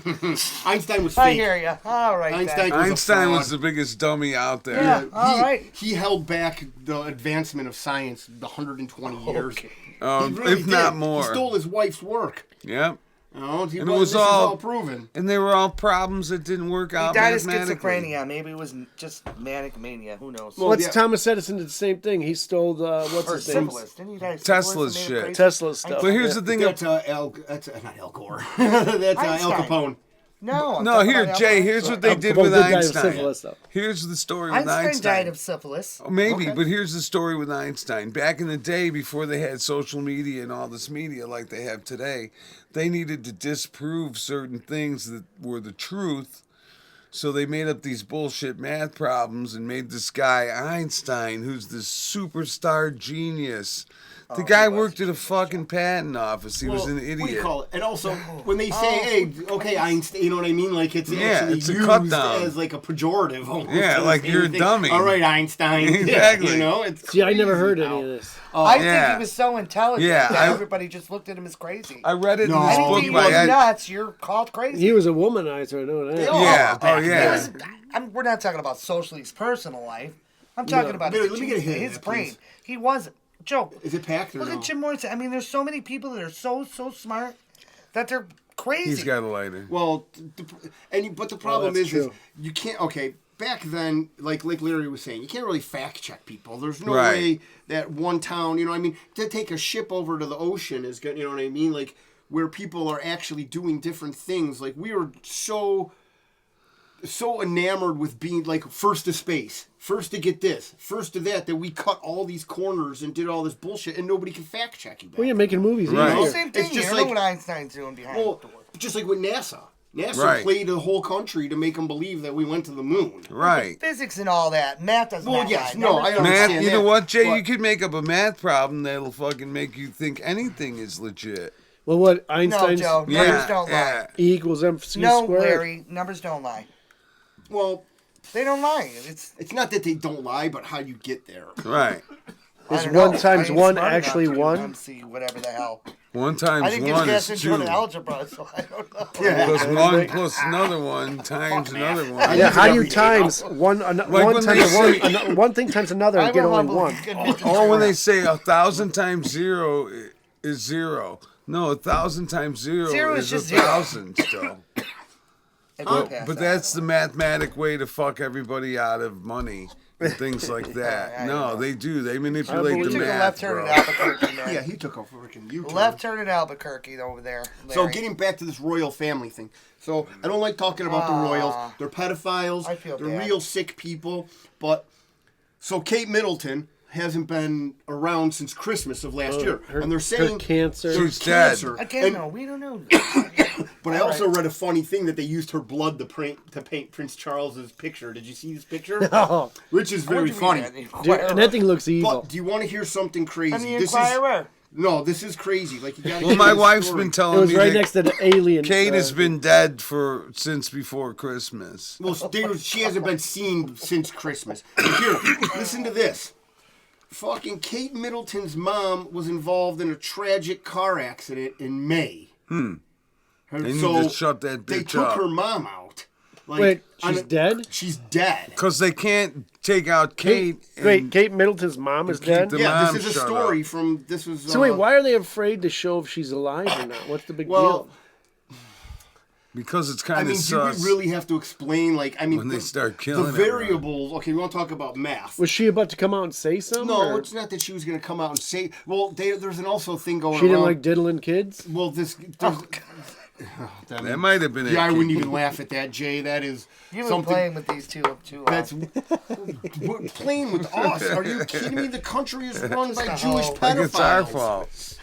Einstein was I fake. hear you. All right. Einstein then. was a Einstein was fraud. the biggest dummy out there. Yeah. All right. He held back the advancement of science the 120 years. Okay. He really If not did. more. He stole his wife's work. Yep. You know, And it was this is all- all proven. And they were all problems that didn't work He out died of mathematically. schizophrenia. Maybe it was just manic mania. Who knows? Well, What's yeah. Thomas Edison did the same thing. He stole what's or his name? syphilis. Didn't he die of Tesla's syphilis and made it shit. crazy? Tesla's stuff. But here's yeah. the thing. That's not Al Gore. That's Al Einstein. Capone. No. I'm No, talking here, about Jay. Al Here's Capone. what they Al did Capone with did die of Einstein. syphilis, though. Here's the story with Einstein Einstein. died of syphilis. Maybe, but here's the story with Einstein. Back in the day, before they had social media and all this media like they have today, they needed to disprove certain things that were the truth. So they made up these bullshit math problems and made this guy Einstein, who's this superstar genius. The guy worked at a fucking patent office. He was an What do you idiot. call it? And also, when they say, "Hey, okay, Einstein," you know what I mean? Like it's Yeah, actually it's a used cut down. as like a pejorative. Almost Yeah, to the like same you're a thing. dummy. All right, Einstein. Exactly. You know, it's See, I never crazy heard now. any of this. I think yeah. he was so intelligent Yeah, that I- everybody just looked at him as crazy. I read it No. in this Anything book he by was nuts, you're called crazy. He was a womanizer, I know that. Yeah. Oh, back He yeah. was- we're not talking about Socialist's personal life. I'm talking about Billy, his, let me get a hit of his that, brain. please. He was Joe. Is it packed or Look no? at Jim Morrison. I mean, there's so many people that are so smart that they're crazy. He's got a lighter. Well, but the problem that's is true. you can't. Okay, back then, like Larry was saying, you can't really fact check people. There's no Right. way that one town, you know what I mean, to take a ship over to the ocean is good, you know what I mean? Like, where people are actually doing different things. Like, we were so enamored with being, like, first to space, first to get this, first to that we cut all these corners and did all this bullshit, and nobody can fact check you back. Well, you're making movies. Right. Well, easier. same thing. It's just You like- know what Einstein's doing behind Well, the door. just like with NASA. NASA Right. played the whole country to make them believe that we went to the moon. Right. Physics and all that. Math doesn't Well, have yes, that. no, I Never- understand. Math, you know that, what, Jay? but- You could make up a math problem that'll fucking make you think anything is legit. Well, what No, Einstein's Joe. Numbers don't lie. E equals MC No, squared? Larry. Numbers don't lie. Well, They don't lie. it's not that they don't lie, but how you get there. Right. I Is don't know. 1 times I ain't 1 smart enough actually to do 1? MC, whatever the hell. 1 I times didn't get 1 gas is intro 2. to algebra, so I don't know. Plus 1 plus another 1 times another 1. Yeah, how do you every day. times one when times they one thing times another and I get will only one? humbly admit Or when they say 1,000 times 0 is 0. No, 1,000 times 0 Zero is is just zero. 1,000 still. But that's the mathematic way to fuck everybody out of money and things like that. I No, know. they do. They manipulate We the took a math, left turn bro. at Albuquerque, man. Yeah, he took a freaking U-turn. Left turn at Albuquerque over there. So Larry. getting back to this royal family thing. So I don't like talking about the royals. They're pedophiles. I feel They're bad. real sick people. But so Kate Middleton hasn't been around since Christmas of last year, and they're saying her cancer. there's She's dead. cancer. Again, And- no, we don't know. But I also read a funny thing that they used her blood to paint Prince Charles's picture. Did you see this picture? Oh, Which is very funny. and that thing looks evil. But do you want to hear something crazy? And the This is Inquirer. no, this is crazy. Like you got. Well, my wife's been It telling was me right that next to the alien. Kate has been dead since before Christmas. Well, she hasn't been seen since Christmas. But here, listen to this. Fucking Kate Middleton's mom was involved in a tragic car accident in May. They need to shut that they bitch took up. her mom out. Like, Wait, on she's a- dead? She's dead. Because they can't take out Kate. Wait, and Kate Middleton's mom is keep dead? the Yeah, mom this is a shut story up. from this was. So wait, why are they afraid to show if she's alive or not? What's the big Well, deal? Because it's I kind mean, of do sus. we really have to explain? Like, I mean, When they start killing the everyone. variables. Okay, we want to talk about math. Was she about to come out and say something? No, or it's not that she was going to come out and say. Well, there's an also thing going she didn't around. like diddling kids? Well, there's That might have been it. yeah, I wouldn't Kiki. even laugh at that, Jay. That is You've been something playing with these two up too. that's playing with us. Are you kidding me? The country is run by Just a Jewish hoe. Like it's our pedophiles. fault.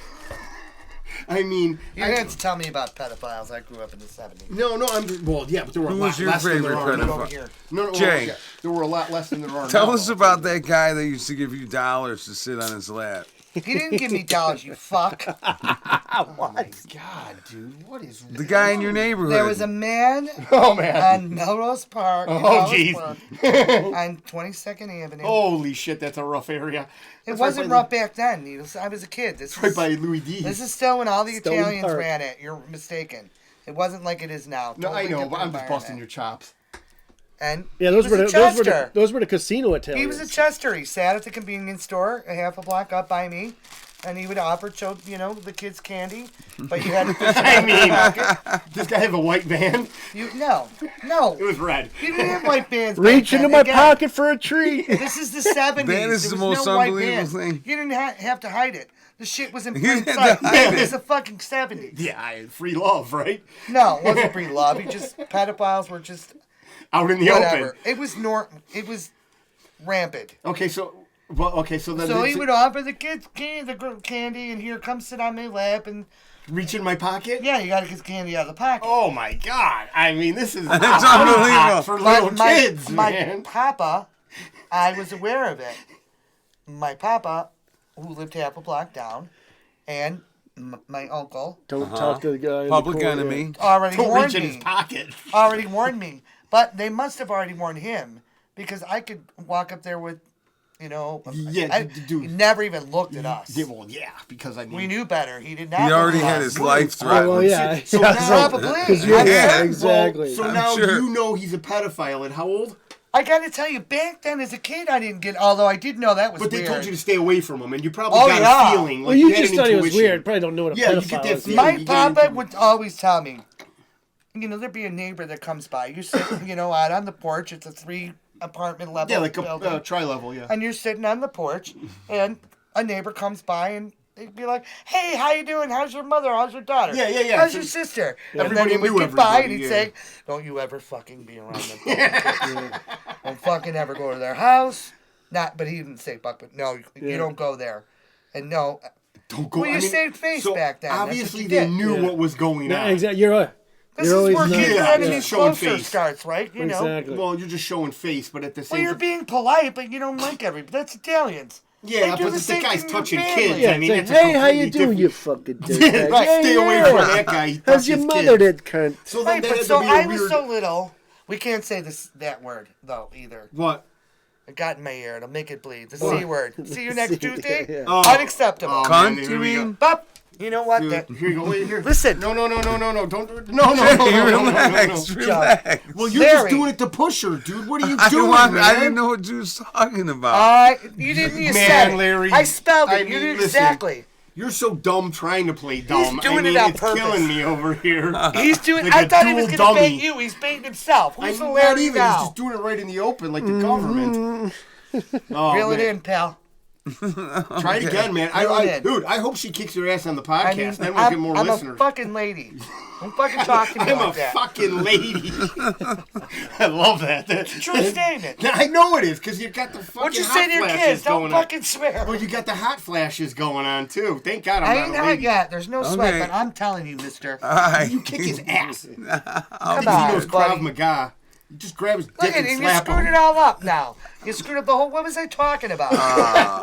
I mean, You're going to tell me about pedophiles. I grew up in the 70s. no, well, yeah, but there were Who a lot was your less than there favorite are now. pedophile? Over here. No, Jay. yeah, there were a lot less than there are Tell now. us about that guy that used to give you dollars to sit on his lap. He didn't give me dollars, you fuck. My God, dude, what is The guy in your neighborhood. There was a man Oh man! on Melrose Park. Oh, jeez. On 22nd Avenue. Holy shit, that's a rough area. it That's wasn't right rough back then. I was a kid. This by, is, right by Louis D. this is still when all the Stone Italians Park. ran it. You're mistaken. It wasn't like it is now. No, I Totally know, but different I'm just busting environment. your chops. And Yeah, he those was were a the, those were the Chester. those were the casino Italians. He was a Chester. He sat at the convenience store a half a block up by me, and he would offer, the kids candy, but you had to fish I it mean, pocket. this guy have a white van? No. It was red. He didn't have white bands. back Reach then. into my Again, pocket for a treat. This is the 70s. That is There the was most no white unbelievable bands. thing. You didn't have to hide it. The shit was in You plain didn't sight. have to hide It was it. the fucking 70s. Yeah, free love, right? No, it wasn't free love. Pedophiles were just Out in the whatever. open. It was It was rampant. Okay, so then So it's- he would offer the kids candy, and here, come sit on my lap, and reach in my pocket? yeah, you got to get the candy out of the pocket. Oh my God! I mean, this is That's unbelievable. for little kids, my man. papa, I was aware of it. My papa, who lived half a block down, and my uncle Don't talk to the guy. in the Public corner. enemy. already Don't warned reach in me. his pocket. Already warned me. But they must have already warned him, because I could walk up there with, Yeah, dude. He never even looked at us. Yeah, well, yeah, because I mean, We knew better. He did not. He already look at had us. his life Oh, well, threatened. yeah. So yeah, now- Probably. yeah, I'm exactly. So I'm now sure. you know he's a pedophile, and how old? I got to tell you, back then as a kid, I didn't get. Although I did know that was But they weird. told you to stay away from him, and you probably Oh, got yeah. a feeling. Like Well, you had just an thought he was intuition. weird. Probably don't know what a Yeah, you pedophile get that is. feeling. My You get papa into- would always tell me, there'd be a neighbor that comes by. You sit, out on the porch. It's a 3-apartment level Yeah, like building. a tri-level, yeah. And you're sitting on the porch, and a neighbor comes by, and they'd be like, "Hey, how you doing? How's your mother? How's your daughter? Yeah, yeah, yeah. How's So your sister?" And then everybody he would knew get by, and everybody, he'd yeah. say, "Don't you ever fucking be around them. Don't fucking ever go to their house." But he didn't say fuck, but no, you don't go there. And no, Don't go. well, you I mean, saved face so back then. That's what Obviously, you they did. knew Yeah. what was going Yeah, on. exactly. You're This you're is always where not- keeping Yeah, enemies just showing closer face. starts, right? Exactly. Well, you're just showing face, but at the Well, same you're time, being polite, but you don't like everybody. That's Italians. Yeah, do but the the same guy's thing in your touching family. kids. Yeah, I mean, it's that's like, a hey, how you completely doing, you fucking dickbag? Right, Yeah, stay away yeah. from that guy. He How's your touches mother, kids. that cunt? So then Right, that but had so to be I a was weird... so little. We can't say that word though either. What? It got in my ear. It'll make it bleed. The What? C word. See you next Tuesday. Yeah. Oh. Unacceptable. Oh, man, Cunt, here you we go. mean? But you know what? Dude, That- here you go. Wait, here. Listen. No, don't do it. No. Relax, relax. Well, you're just Larry. doing it to push her, dude. What are you I doing, man? I didn't know what you was talking about. You didn't. You Man, said it. Larry, I spelled it. I You mean, did listen. exactly. You're so dumb trying to play dumb. doing I mean, it on it's purpose. killing me over here. He's doing. Like I a thought he was dual going to bait dummy. you. He's baiting himself. Who's the I'm not Larry even. He's now? just doing it right in the open, like the government. Oh, Reel it man. in, pal. Try it again, man. Reel it in. Dude, I hope she kicks your ass on the podcast. I mean, then we'll get more I'm listeners. a fucking lady. Don't fucking talk to me I'm a like that. fucking lady. I love that. True statement. I know it is, because you got the fucking What'd you hot say to your flashes kids? Don't going fucking on. swear. Well, you got the hot flashes going on, too. Thank God I I'm ain't not a hot lady. yet. There's no sweat, Okay. but I'm telling you, mister. Alright. You kick his ass. Come He on, knows Krav buddy. Maga. You just grab his Look dick at and it, you slap screwed him. it all up now. You screwed up the whole. What was I talking about?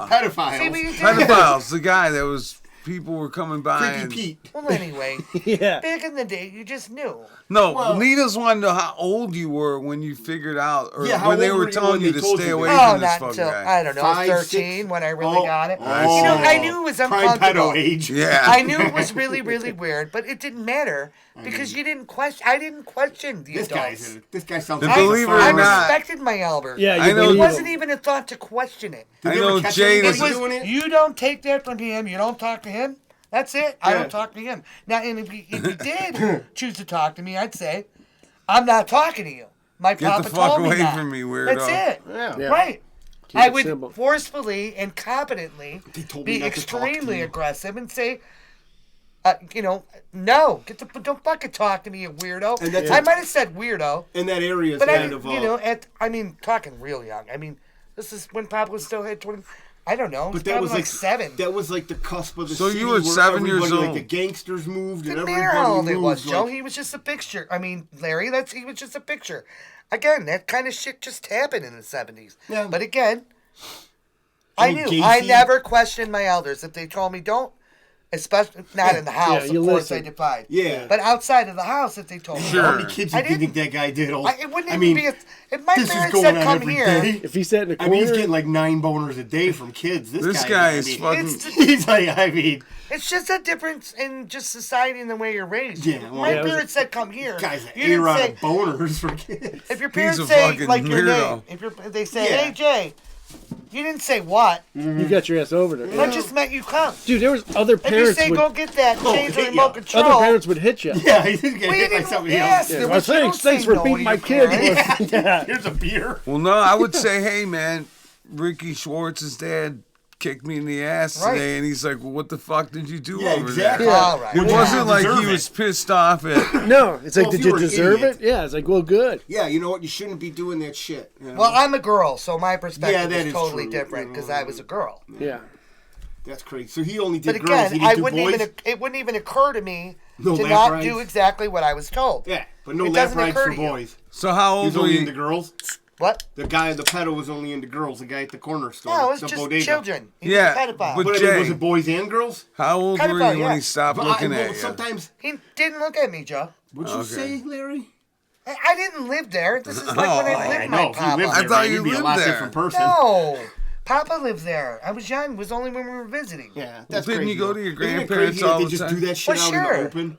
Pedophiles. See what you did? Pedophiles, the guy that was, people were coming by Creepy and... Pete. Well, anyway, Yeah. back in the day, you just knew. No, Well- Nita's wanted to know how old you were when you figured out, or Yeah, how when they old were were you telling when you they to told stay you away that? Oh, from this not fucking until, guy. I don't know, 5, 13 6. when I really got it. Oh. You know, I knew it was Prime uncomfortable. pedo age. Yeah. I knew it was really, really weird, but it didn't matter because you didn't question. I didn't question the This adults. guy sounds And like believe it or I not- respected my elders. Yeah, you I know- It believe wasn't him. even a thought to question it. Did I they ever know catch Jade anybody is- It was, doing it? you don't take that from him. You don't talk to him. That's it. I Yeah. don't talk to him. Now, and if you did choose to talk to me, I'd say, I'm not talking to you. My Get papa the fuck told me away that. from me, weirdo. That's it. Yeah. Right. Keep I it would simple. forcefully and competently They told me be not to talk to extremely you. aggressive and say, no, don't fucking talk to me, you weirdo. And that's I it. might have said weirdo, In that area is but I kind didn't, of... talking real young. I mean, this is when Papa was still had 20. I don't know. But But that was like 7. That was like the cusp of the So you city were where 7 years everybody, old. Like the gangsters moved and Didn't everybody matter how old it was, moved, Joe. like- He was just a picture. I mean, Larry, he was just a picture. Again, that kind of shit just happened in the 70s. Yeah. But again, I mean, knew. I Gacy- never questioned my elders. If they told me don't, especially not in the house, you of course listen. I defied. Yeah. But outside of the house, if they told me, Sure. How many kids I do you think didn't. that guy did? It wouldn't even mean, be. If my this is parents going said on come every here, day. If he sat in the I corner, mean, he's getting like 9 boners a day from kids. This guy is fucking... it's, He's like, I mean, it's just a difference in just society and the way you're raised. Yeah, well, my yeah, it was- parents said come here. guys, you didn't A-Rod say. of boners for kids. If your He's parents a say fucking like your weirdo. name, if they say, Yeah. "Hey Jay," you didn't say what. you got your ass over there. That just meant you come. Dude, there was other If you parents say would, go get that, Oh, change the hit remote ya. control. other parents would hit you. Yeah, he's getting we hit by didn't. somebody Yes, else. there Well, was, you don't thanks say for no beating to my your kid. parents. Yeah. Here's a beer. Well, no, I would say, hey, man, Ricky Schwartz's dad kicked me in the ass Right. today, and he's like, well, what the fuck did you do Yeah, over exactly. there? All right. It Yeah. wasn't like Deserve he it. was pissed off at... No, it's like, Well, if did you you were an deserve idiot. it? Yeah, it's like, well, good. Yeah, you know what? You shouldn't be doing that shit. You know? Well, I'm a girl, so my Yeah, perspective that is is totally true. different because I was a girl. Yeah. That's crazy. So he only But did girls. He again, didn't do boys. it wouldn't even occur to me No to lap not rides? do exactly what I was told. Yeah, but no It lap doesn't rides occur for to you. boys. So how He old was were only you? into girls. What? The guy, the pedo, was only into girls. The guy at the corner store. No, it was the just bodega. children. He Yeah, was a pedophile. but But I Jay, mean, was it boys and girls? how old Kind were of, you when yeah. he stopped But looking well, at you? sometimes. He didn't look at me, Joe. What'd you Okay. say, Larry? I didn't live there. This is like when I I lived know. my If you lived Papa. there, I thought man, you you'd be a lived lot there. different person. No. Papa lived there. I was young. It was only when we were visiting. Yeah, that's didn't crazy. you go though. to your Isn't it grandparents crazy that all they the just time? do that shit Well, out in sure. the open?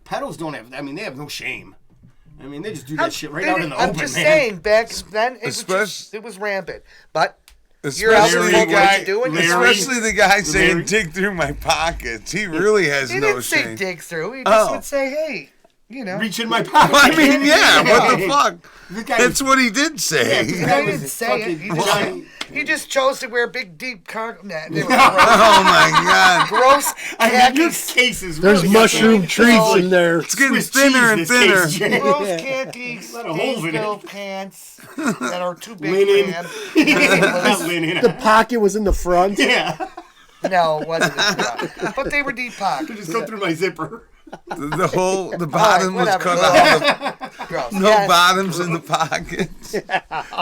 Pedos don't have. I mean, they have no shame. I mean, they just do I'm- that shit right out in the I'm open, just man. saying, back then, Especially- it was rampant. But your elders Especially told the me what guy, to do, and Larry- especially the guy saying Larry- dig through my pockets. He really has he no didn't say shame. dig through. He just Oh. would say, hey, you know. Reach in my pocket. I mean, yeah, what the fuck? This guy That's what he did say. this No, guy he was didn't say it. fucking giant. He just chose to wear big, deep cargo. Nah, they were Oh my god. gross. I mean, your khakis. cases. There's really got mushroom the- treats in there. It's getting Swiss thinner cheese, and this thinner. case, Jay. Gross khakis, Let a hole in it. stove pants that are too big Linen. for him. Not linen. The pocket was in the front. Yeah. No, it wasn't. But they were deep pockets. Just go through my zipper. The bottom was whatever. cut off. Gross. No Yes. bottoms in the pockets.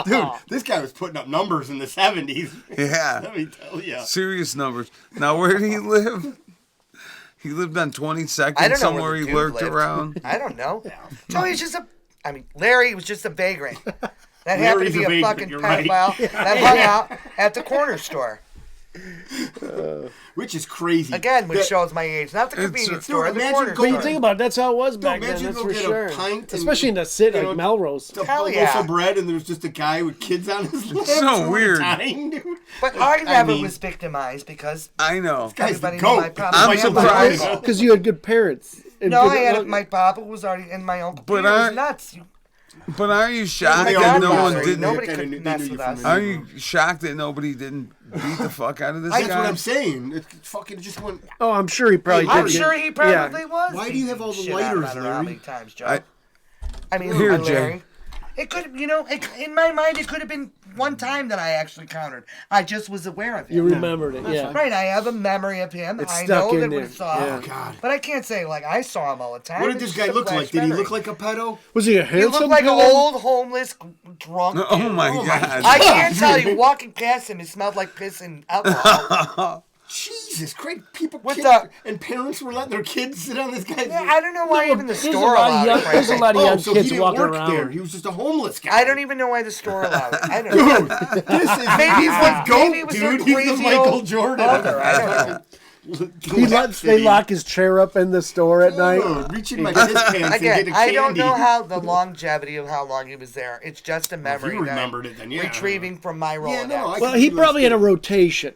Dude, this guy was putting up numbers in the 70s. Yeah. Let me tell you. Serious numbers. Now, where did he live? He lived on 22nd I don't know somewhere where he the dude lurked lived. around. I don't know. So he's just Larry was just a vagrant. That happened Larry's to a be a vagrant, fucking you're right. pedophile that hung out at the corner store. Which is crazy. Again, which That- shows my age. Not the convenience store, the imagine corner going But store. you think about it, that's how it was back then. imagine That's go for get a sure. pint and, Especially in the city, you like know, Melrose. a Hell loaf yeah. of bread, and there's just a guy with kids on his lap. so doing weird. Time, dude. But I never mean- was victimized because I know. Guy's the everybody knew my goat. papa. I'm my uncle surprised. was uncle. Because you had good parents. And No, good- I had my papa was already, and my uncle But Peter was I- nuts. But are you shocked They that all no knew one you. didn't? Nobody They could knew mess you with from us. the- Are you shocked that nobody didn't beat the fuck out of this That's guy? what I'm saying. It fucking just went. Oh, I'm sure he probably I'm did. sure he probably was. Why do you have all the Shit out lighters, about her Larry? How many times, Joe? I- mean, Here, Larry. Jay. It could, in my mind, it could have been one time that I actually countered. I just was aware of it. You remembered it, yeah. Right, I have a memory of him. It's I stuck know in that there. we saw Yeah. him. Oh, God. But I can't say, like, I saw him all the time. What did It's this just guy a look flash like? Did he memory. look like a pedo? Was he a He handsome looked like an dude? old, homeless, drunk Oh dude. my god! I can't tell you, walking past him, it smelled like piss and alcohol. Jesus Christ! People, What kids, the- and parents were letting their kids sit on this guy's. Yeah, I don't know why even the There's store a lot allowed of young, it. there's a lot of Oh, young so he kids didn't walking work around. there. He was just a homeless guy. I don't even know why the store allowed it. I don't know. This is Maybe he's it the was- goat, maybe it was their dude. He's the crazy Michael old Jordan. owner, I don't know. They lock his chair up in the store at night. Reach in my piss pants and get Again, a candy. I don't know how the longevity of how long he was there. It's just a memory you that I'm remembered it, then yeah. retrieving from my Rolodex. Yeah, no, I Well, could he see probably had a this. rotation.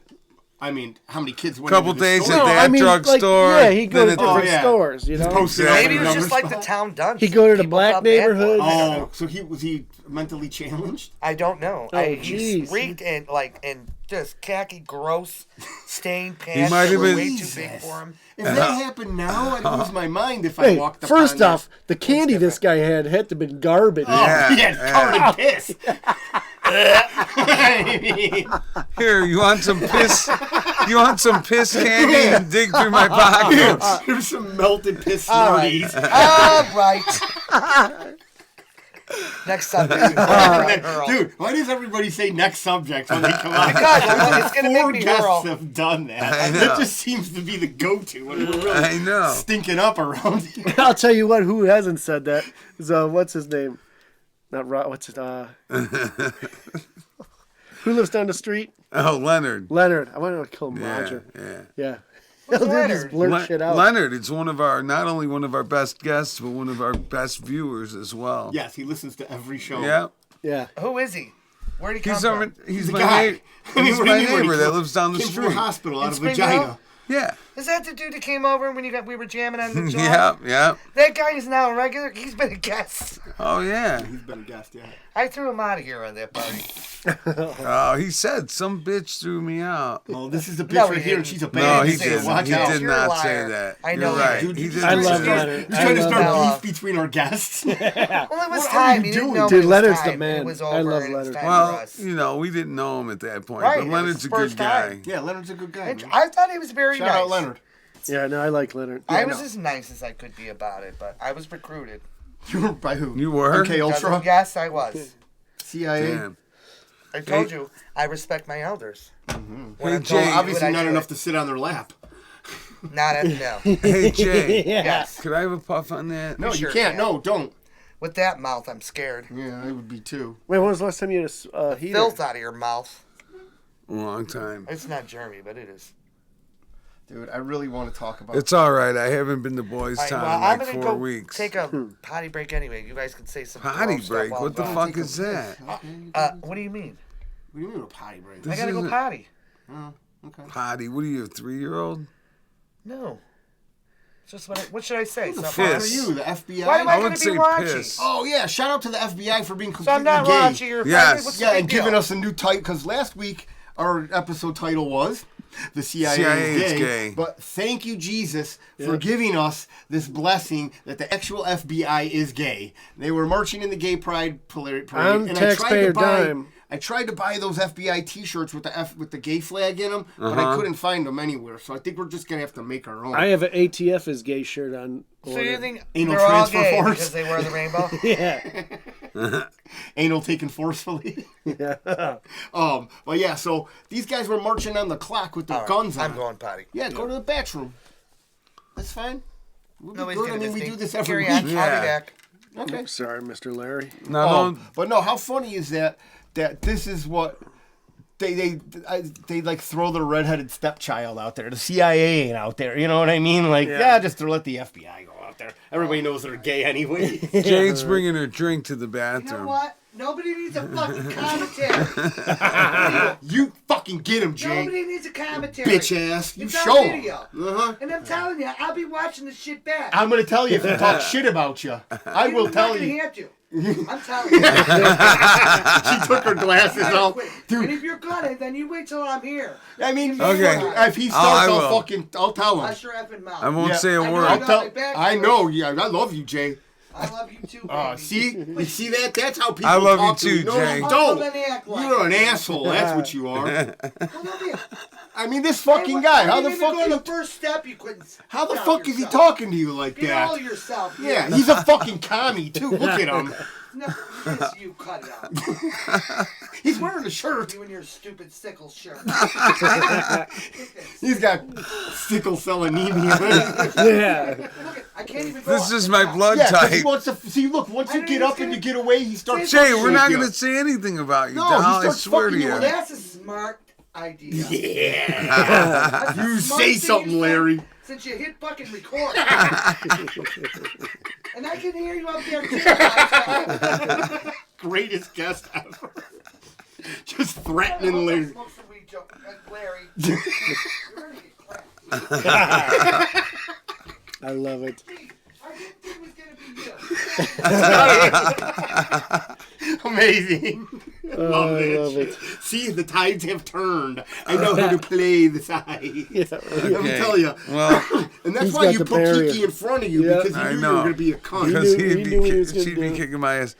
I mean, how many kids went Couple into the days store? at No, that I mean, drugstore. yeah, he'd go to then at the- different yeah. stores, you know? Posted Maybe it every was just number like the spot. town dunce. He'd go to the People black felt bad for him. neighborhood. I don't know. Oh, so was he mentally challenged? I don't know. Oh, He jeez. reeked in just khaki, gross, stained pants might that have were been- way too Jesus. big for him. If that happened now, I'd lose my mind if I Hey, walked up first on that. off, the candy this guy had to have been garbage. Oh, Yeah, he had covered in piss. Here, you want some piss? You want some piss candy and dig through my pockets? Here's some melted piss All right. Smarties. All right. Next subject. Dude, why does everybody say next subject when they come out? Because it's going to Four make me guests hurl. have done that. I know. That just seems to be the go-to when we're really I know. stinking up around here. I'll tell you what, who hasn't said that is, what's his name? Not Rod, what's it, who lives down the street? Oh, Leonard. Leonard. I want to call him Yeah, Roger. yeah. Yeah. Who's He'll just Leonard? blurt shit out. Leonard, it's one of our, not only one of our best guests, but one of our best viewers as well. Yes, he listens to every show. Yeah. Yeah. Who is he? Where'd he come He's from? our, he's The my, guy. neigh- I mean, he's what do you my mean when he neighbor that came- lives down the Came from a street. hospital out In of Springville? vagina. Yeah. Is that the dude that came over when we were jamming on the joint? Yeah, yeah. That guy is now a regular. He's been a guest. Oh, yeah. He's been a guest, yeah. I threw him out of here on that party. Oh, he said some bitch threw me out. Well, this is a bitch No, right he here, and didn't. she's a No, bad he bitch, so didn't. watch He out. did You're a not liar. say that. I know You're he right. Dude, He you did just I not love say that. Leonard. You're trying to I love start Leonard. beef between our guests. Well, it was What are time. you He didn't doing? know Dude, it was Leonard's time. the man. It was I over love and it was Leonard. time for Well, us. you know, we didn't know him at that point, Right, but it Leonard's was a the good first guy. time. Yeah, Leonard's a good guy. man. I thought he was very Shout nice. out Leonard. Yeah, no, I like Leonard. I Yeah, was no. as nice as I could be about it, but I was recruited. You were by who? You were? MK Ultra? Yes, I was. CIA? Damn. I told you, I respect my elders. When Hey, I'm told Jay, to do it, Obviously I not do enough it. to sit on their lap. Not at no. Hey, Jay. Yes. Could I have a puff on that? No, sure you can't. can. No, don't. With that mouth, I'm scared. Yeah, I would be too. Wait, when was the last time you had a heater? Filth out of your mouth. A long time. It's not Jeremy, but it is. Dude, I really want to talk about It's all right. I haven't been to Boys All right, Town well, in I'm like gonna 4 go weeks. take a potty break anyway. You guys can say some Potty gross break? Stuff What the while I'm fuck is that? What do you mean? What do you mean a potty break? This I gotta go isn't- potty. Okay. Potty? What are you, a 3-year-old? No. It's just what should I say? Who the Something fuck are Piss. you, the FBI? Why am I I going would to be say raunchy? piss. Oh yeah, shout out to the FBI for being So completely I'm not gay. raunchy. You're Yes. offended? What's the Yeah, big and giving deal? us a new title because last week our episode title was "The CIA, CIA is is gay." gay. But thank you, Jesus, for giving us this blessing that the actual FBI is gay. They were marching in the gay pride parade, On and I tried taxpayer to buy. dime. I tried to buy those FBI T-shirts with the gay flag in them, but I couldn't find them anywhere. So I think we're just gonna have to make our own. I have an ATF is gay shirt on. So you think Anal they're all transfer gay force? because they wear the rainbow? Yeah. Anal taken forcefully. Yeah. Well, yeah. So these guys were marching on the clock with their All right, guns on. I'm going potty. Yeah, go to the bathroom. That's fine. We'll be Nobody's good. I gonna mean, we miss do me. this every Carry on. week. I'll Yeah. be back. Okay. Sorry, Mr. Larry. No, But no, how funny is that this is what they like throw their redheaded stepchild out there. The CIA ain't out there. You know what I mean? Like, yeah, just to let the FBI go out there. Everybody knows they're gay anyway. Jade's bringing her drink to the You bathroom. know what? Nobody needs a fucking commentary. You fucking get him, Jay. Nobody needs a commentary. Bitch ass. You It's show on him. video. Uh-huh. And I'm telling you, I'll be watching this shit back. I'm going to tell you if you talk shit about you. I will tell you. Have to. I'm telling you. She took her glasses off. And Dude, if you're gonna, then you wait till I'm here. I mean, Okay. if he I starts, will. I'll tell him. Hush your effing mouth. I won't Yeah. say a I know word. I I'll got tell. my back I to know. Yeah, I love you, Jay. I love you too, baby. You see that? That's how people I love you talk to too, you. No, Jay. you Other don't. than act like You're an it. asshole. That's what you are. Well, don't be a- I mean, this fucking guy. How the fuck? Go the first step. You couldn't. How the stop fuck is he yourself. talking to you like Get all that? yourself. Yeah, he's a fucking commie too. Look at him. No, it's you. Cut it out. He's wearing a shirt. You and your stupid sickle shirt. He's got sickle cell anemia. Yeah. Look, I can't even. Go This up is and my down. blood Yeah, 'cause he type. wants to see. Look, once I you know get he's up and gonna you get away, he starts. Jay, fucking we're not with going to say anything about you, No, doll. he I starts swear to fucking you you. with That's a smart idea. Yeah. That's the You smart say thing something, you said Larry. Since you hit fucking record. And I can hear you up there too. guys. Greatest guest ever. Just threatening I'll Larry. smoke some weed, Larry. You're ready to get cracked. I love it. I didn't think it was gonna be you. Amazing. Love I that love shit. it. See, the tides have turned. I know how to play the side. Yeah. Let me tell you. Well, And that's He's why got you the put barrier. Kiki in front of you Yeah. because I you knew you know. were going to be a cunt. because knew- he knew what he was gonna she'd be do. kicking my ass.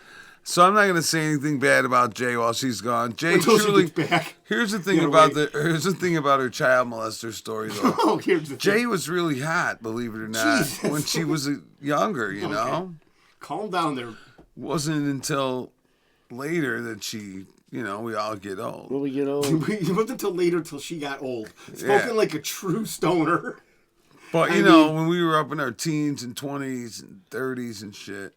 So I'm not going to say anything bad about Jay while she's gone. Jay Until she truly. gets back. Here's the thing Yeah, about wait. here's the thing about her child molester story though. Oh, here's the Jay thing. was really hot, believe it or not, Jesus. when she was younger. You know, Calm down there. wasn't until later that she, we all get old. When we get old. It wasn't until later till she got old. Spoken Yeah. like a true stoner. But I you know, mean- when we were up in our teens and 20s and 30s and shit.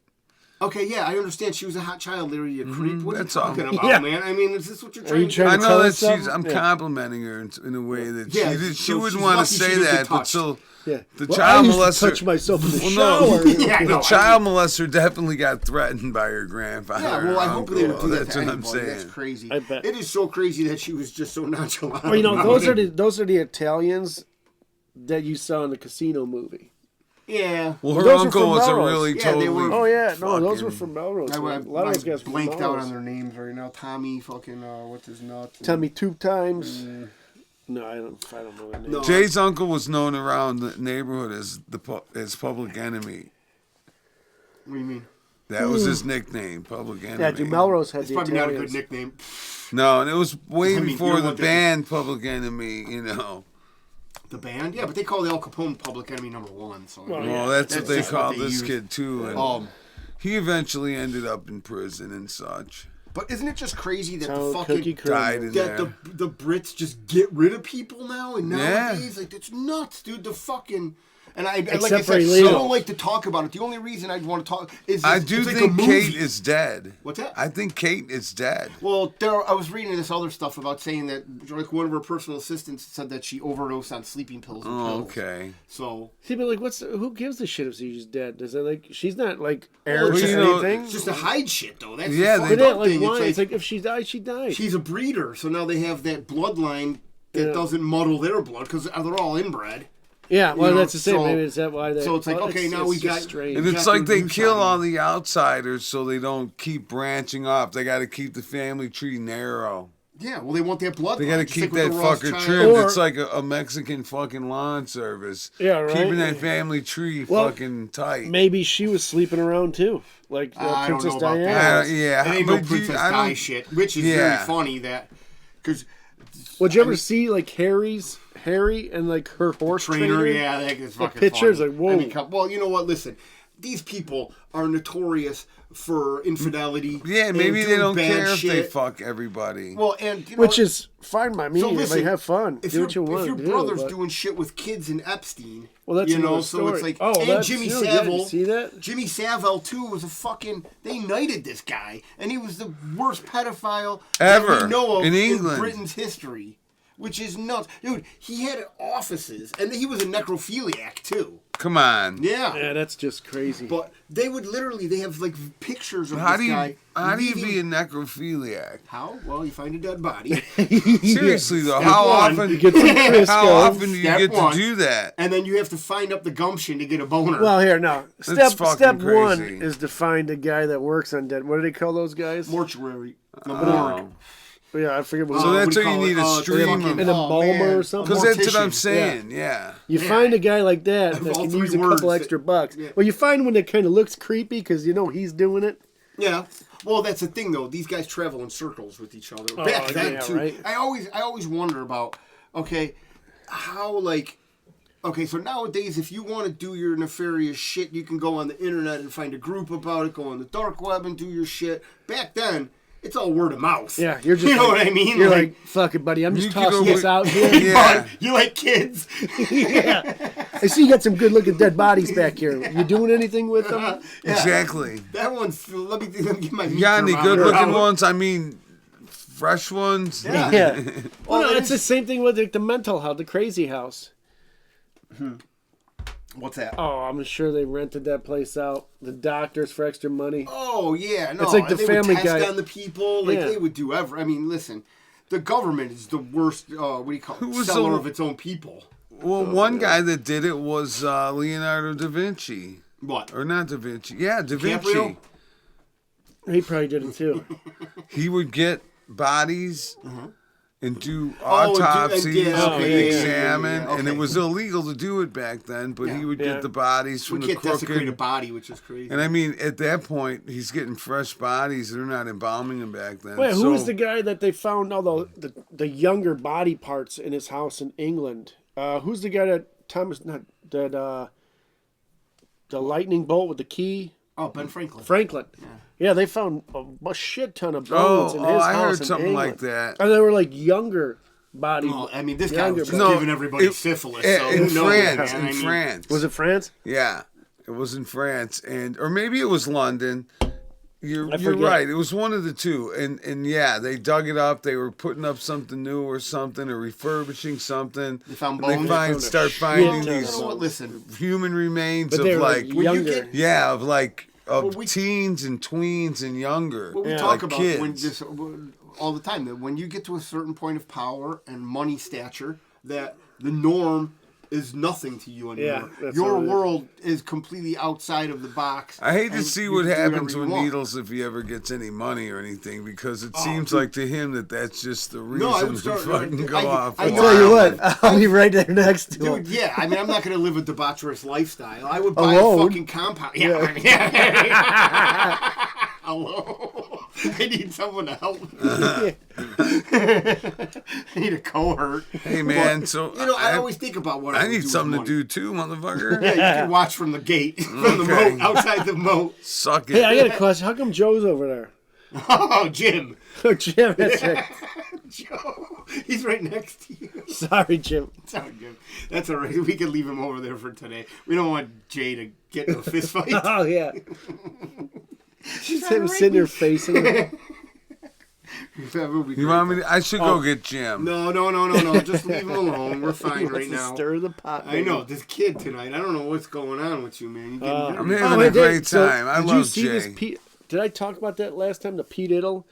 Okay, yeah, I understand she was a hot child, Larry, you creep. What are you that's all. talking about, Yeah. man? I mean, is this what you're Are trying you to trying I to know tell that us something? I'm Yeah. complimenting her in a way that Yeah, she so wouldn't she's want to lucky she say didn't get that, but touched. so Yeah. the Well, child I used molester. to touch myself in the Well, shower. no, Yeah, I know. the child molester definitely got threatened by her grandfather. Yeah, well, or I hope they would uncle. do that That's to what I'm anybody. That's saying. crazy. I bet. It is so crazy that she was just so nonchalant. Well, about those it. are the Italians that you saw in the Casino movie. Yeah. Well, her Those were uncle from was a Melrose. really Yeah, they totally. were- Oh yeah, no, those were fucking- from Melrose. I, man. A lot of those guys were from blanked out Melrose. on their names right now. Tommy, fucking, what's his nuts? Tommy two times. No, I don't know their name. No. Jay's uncle was known around the neighborhood as as Public Enemy. What do you mean? That was his nickname, Public Enemy. Yeah, dude, Melrose had It's the probably not a Italians. good nickname. No, and it was way I mean, before you know the what they- band Public Enemy. The band? Yeah, but they call Al Capone Public Enemy #1. So Well, Well, yeah. that's what they just called they this use. kid too, and Um, he eventually ended up in prison and such. but isn't it just crazy that So the Cookie fucking died Crumble. in that there. the Brits just get rid of people now and Yeah. nowadays like it's nuts, dude. The fucking and I like I Except for said, I illegal. don't like to talk about it. The only reason I want to talk is I it's do like a think movie. Kate is dead. What's that? I think Kate is dead. Well, I was reading this other stuff about saying that like one of her personal assistants said that she overdosed on sleeping pills. And Oh, pills. okay. So See, but like, who gives a shit if she's dead? Is it like she's not like Well, Aaron you or know, anything? it's just to hide shit though. That's Yeah, the they- fucked But up it, like, thing. why? It's like if she died, she died. she's a breeder, so now they have that bloodline that Yeah. doesn't muddle their blood because they're all inbred. Yeah, well, You know, that's the same. so- Maybe is that why they? so it's like, okay, now we just got- strange. And You it's got like to they do kill something. all the outsiders so they don't keep branching off. They got to keep the family tree narrow. Yeah, well, they want that blood. They got to just keep like that with the fucker Rothschild. trimmed. Or- It's like a Mexican fucking lawn service. Yeah, right. Keeping that family tree Well, fucking tight. Maybe she was sleeping around too, like I don't Princess know about Diana. that. Yeah, It ain't no but Princess I Di don't- shit, which is Yeah. very funny that because Would you ever see like Harry and like her horse trainer, yeah, that is fucking pictures, funny. like, whoa. I mean, well, you know what? Listen, these people are notorious for infidelity. Yeah, and maybe they doing don't bad care if they shit. fuck everybody. Well, and you know, Which is fine by me. so listen, have fun. If Do what you want. If your to do, brother's but- doing shit with kids in Epstein, Well, that's you know, another so story. it's like, Oh, and that's Jimmy true. Yeah, did you Savile, see that? Jimmy Savile too was a fucking. They knighted this guy, and he was the worst pedophile that Ever we know of in England. Britain's history, which is nuts, dude. He had offices, and he was a necrophiliac too. Come on. Yeah. Yeah, that's just crazy. But they would literally, they have like pictures of How this do you guy. be a leaving- necrophiliac? How? Well, you find a dead body, Seriously though, Step how one. often? You get some Crisco. How often do you Step get one. to do that? and then you have to find up the gumption to get a boner. Well, here, no. That's Step fucking one crazy. is to find a guy that works on dead. What do they call those guys? Mortuary. The Oh. morgue. Yeah, I forget what. So what that's do how you call need it? a stream fucking- of- An embalmer man, or something? a Because that's what I'm mortician. saying. Yeah. You find a guy like that Of that all can three use a words couple that- extra bucks. yeah. Well, you find one that kind of looks creepy because you know he's doing it. Yeah. Well, that's the thing, though. These guys travel in circles with each other. Oh, Back then, yeah, too. right. I always wonder about, okay, how, like, okay, so nowadays, if you want to do your nefarious shit, you can go on the internet and find a group about it, go on the dark web and do your shit. Back then, it's all word of mouth. Yeah, you're just. You know like- what I mean? You're like, fuck it, buddy. I'm You just could tossing go this with- out here. Yeah. You like kids? I see you got some good looking dead bodies back here. You doing anything with them? Yeah. Exactly. That one's, let me get my meat You got any good thermometer looking out. ones? I mean, fresh ones? Yeah. Yeah. Well, no, it it's is- the same thing with like, the mental house, the crazy house. What's that? Oh, I'm sure they rented that place out. The doctors for extra money. Oh yeah, no. It's like the they Family would test Guy. on the people, like Yeah. they would do ever. I mean, listen, the government is the worst. What do you call Who it? was Seller the- of its own people. Well, one guy that did it was Leonardo da Vinci. What? Or not da Vinci. Yeah, da Vinci. DiCaprio? He probably did it too. He would get bodies and do Oh, and autopsies yeah, and okay, examine. yeah, And it okay. was illegal to do it back then, but he would Yeah. get the bodies We from the can't desecrate a crooked. body, which is crazy. And I mean, at that point, he's getting fresh bodies. They're not embalming them back then. Wait, who So- was the guy that they found all the younger body parts in his house in England? Who's the guy that the lightning bolt with the key? Oh, Ben Franklin. Franklin. Yeah, they found a shit ton of bones in his I house heard in something like England. that. And they were like younger body. Well, I mean, this guy younger was just No, giving everybody it- syphilis. in So who knows, France, man? in I mean, France. Was it France? Yeah, it was in France, or maybe it was London. You're forget. right. It was one of the two, and yeah, they dug it up. They were putting up something new or something, or refurbishing something. They found and bones? start Shit finding ton of these You know what? Listen, human remains But of they were like, like when you younger. get- yeah, of like Well, we- teens and tweens and younger. what we Yeah. talk like about kids. when this all the time, that when you get to a certain point of power and money stature, that the norm is nothing to you anymore. that's Your what it is. world is completely outside of the box. I hate to and see you what can do happens whatever with you want. Needles if he ever gets any money or anything, because it seems dude. like to him that's just the reason No, I to would start. fucking go I off. know Tell you how- what, I'll be right there next to him. Dude, yeah. I mean, I'm not going to live a debaucherous lifestyle. I would buy Alone? a fucking compound. Yeah. Alone. I need someone to help me. I need a cohort. Hey man, But, so you know, I always think about what I I would need do with something to money. do too, motherfucker. Yeah, you can watch from the gate, from the Okay. moat, outside the moat. Suck it. Hey, I got a question. How come Joe's over there? Oh, Jim. Oh, Jim, that's right. Joe. He's right next to you. Sorry, Jim. It's all good. That's all right. We can leave him over there for today. We don't want Jay to get in a fist fight. Oh, yeah. Just him sitting there facing him. That would be You great, want me? though. I should go get Jim. No. Just leave him alone. We're fine right Wants to now. Stir the pot. I know this kid tonight. I don't know what's going on with you, man. You getting I'm nervous. having wait, a great so time. I did love you see Jay. this Pete? Did I talk about that last time? The Pete Iddle,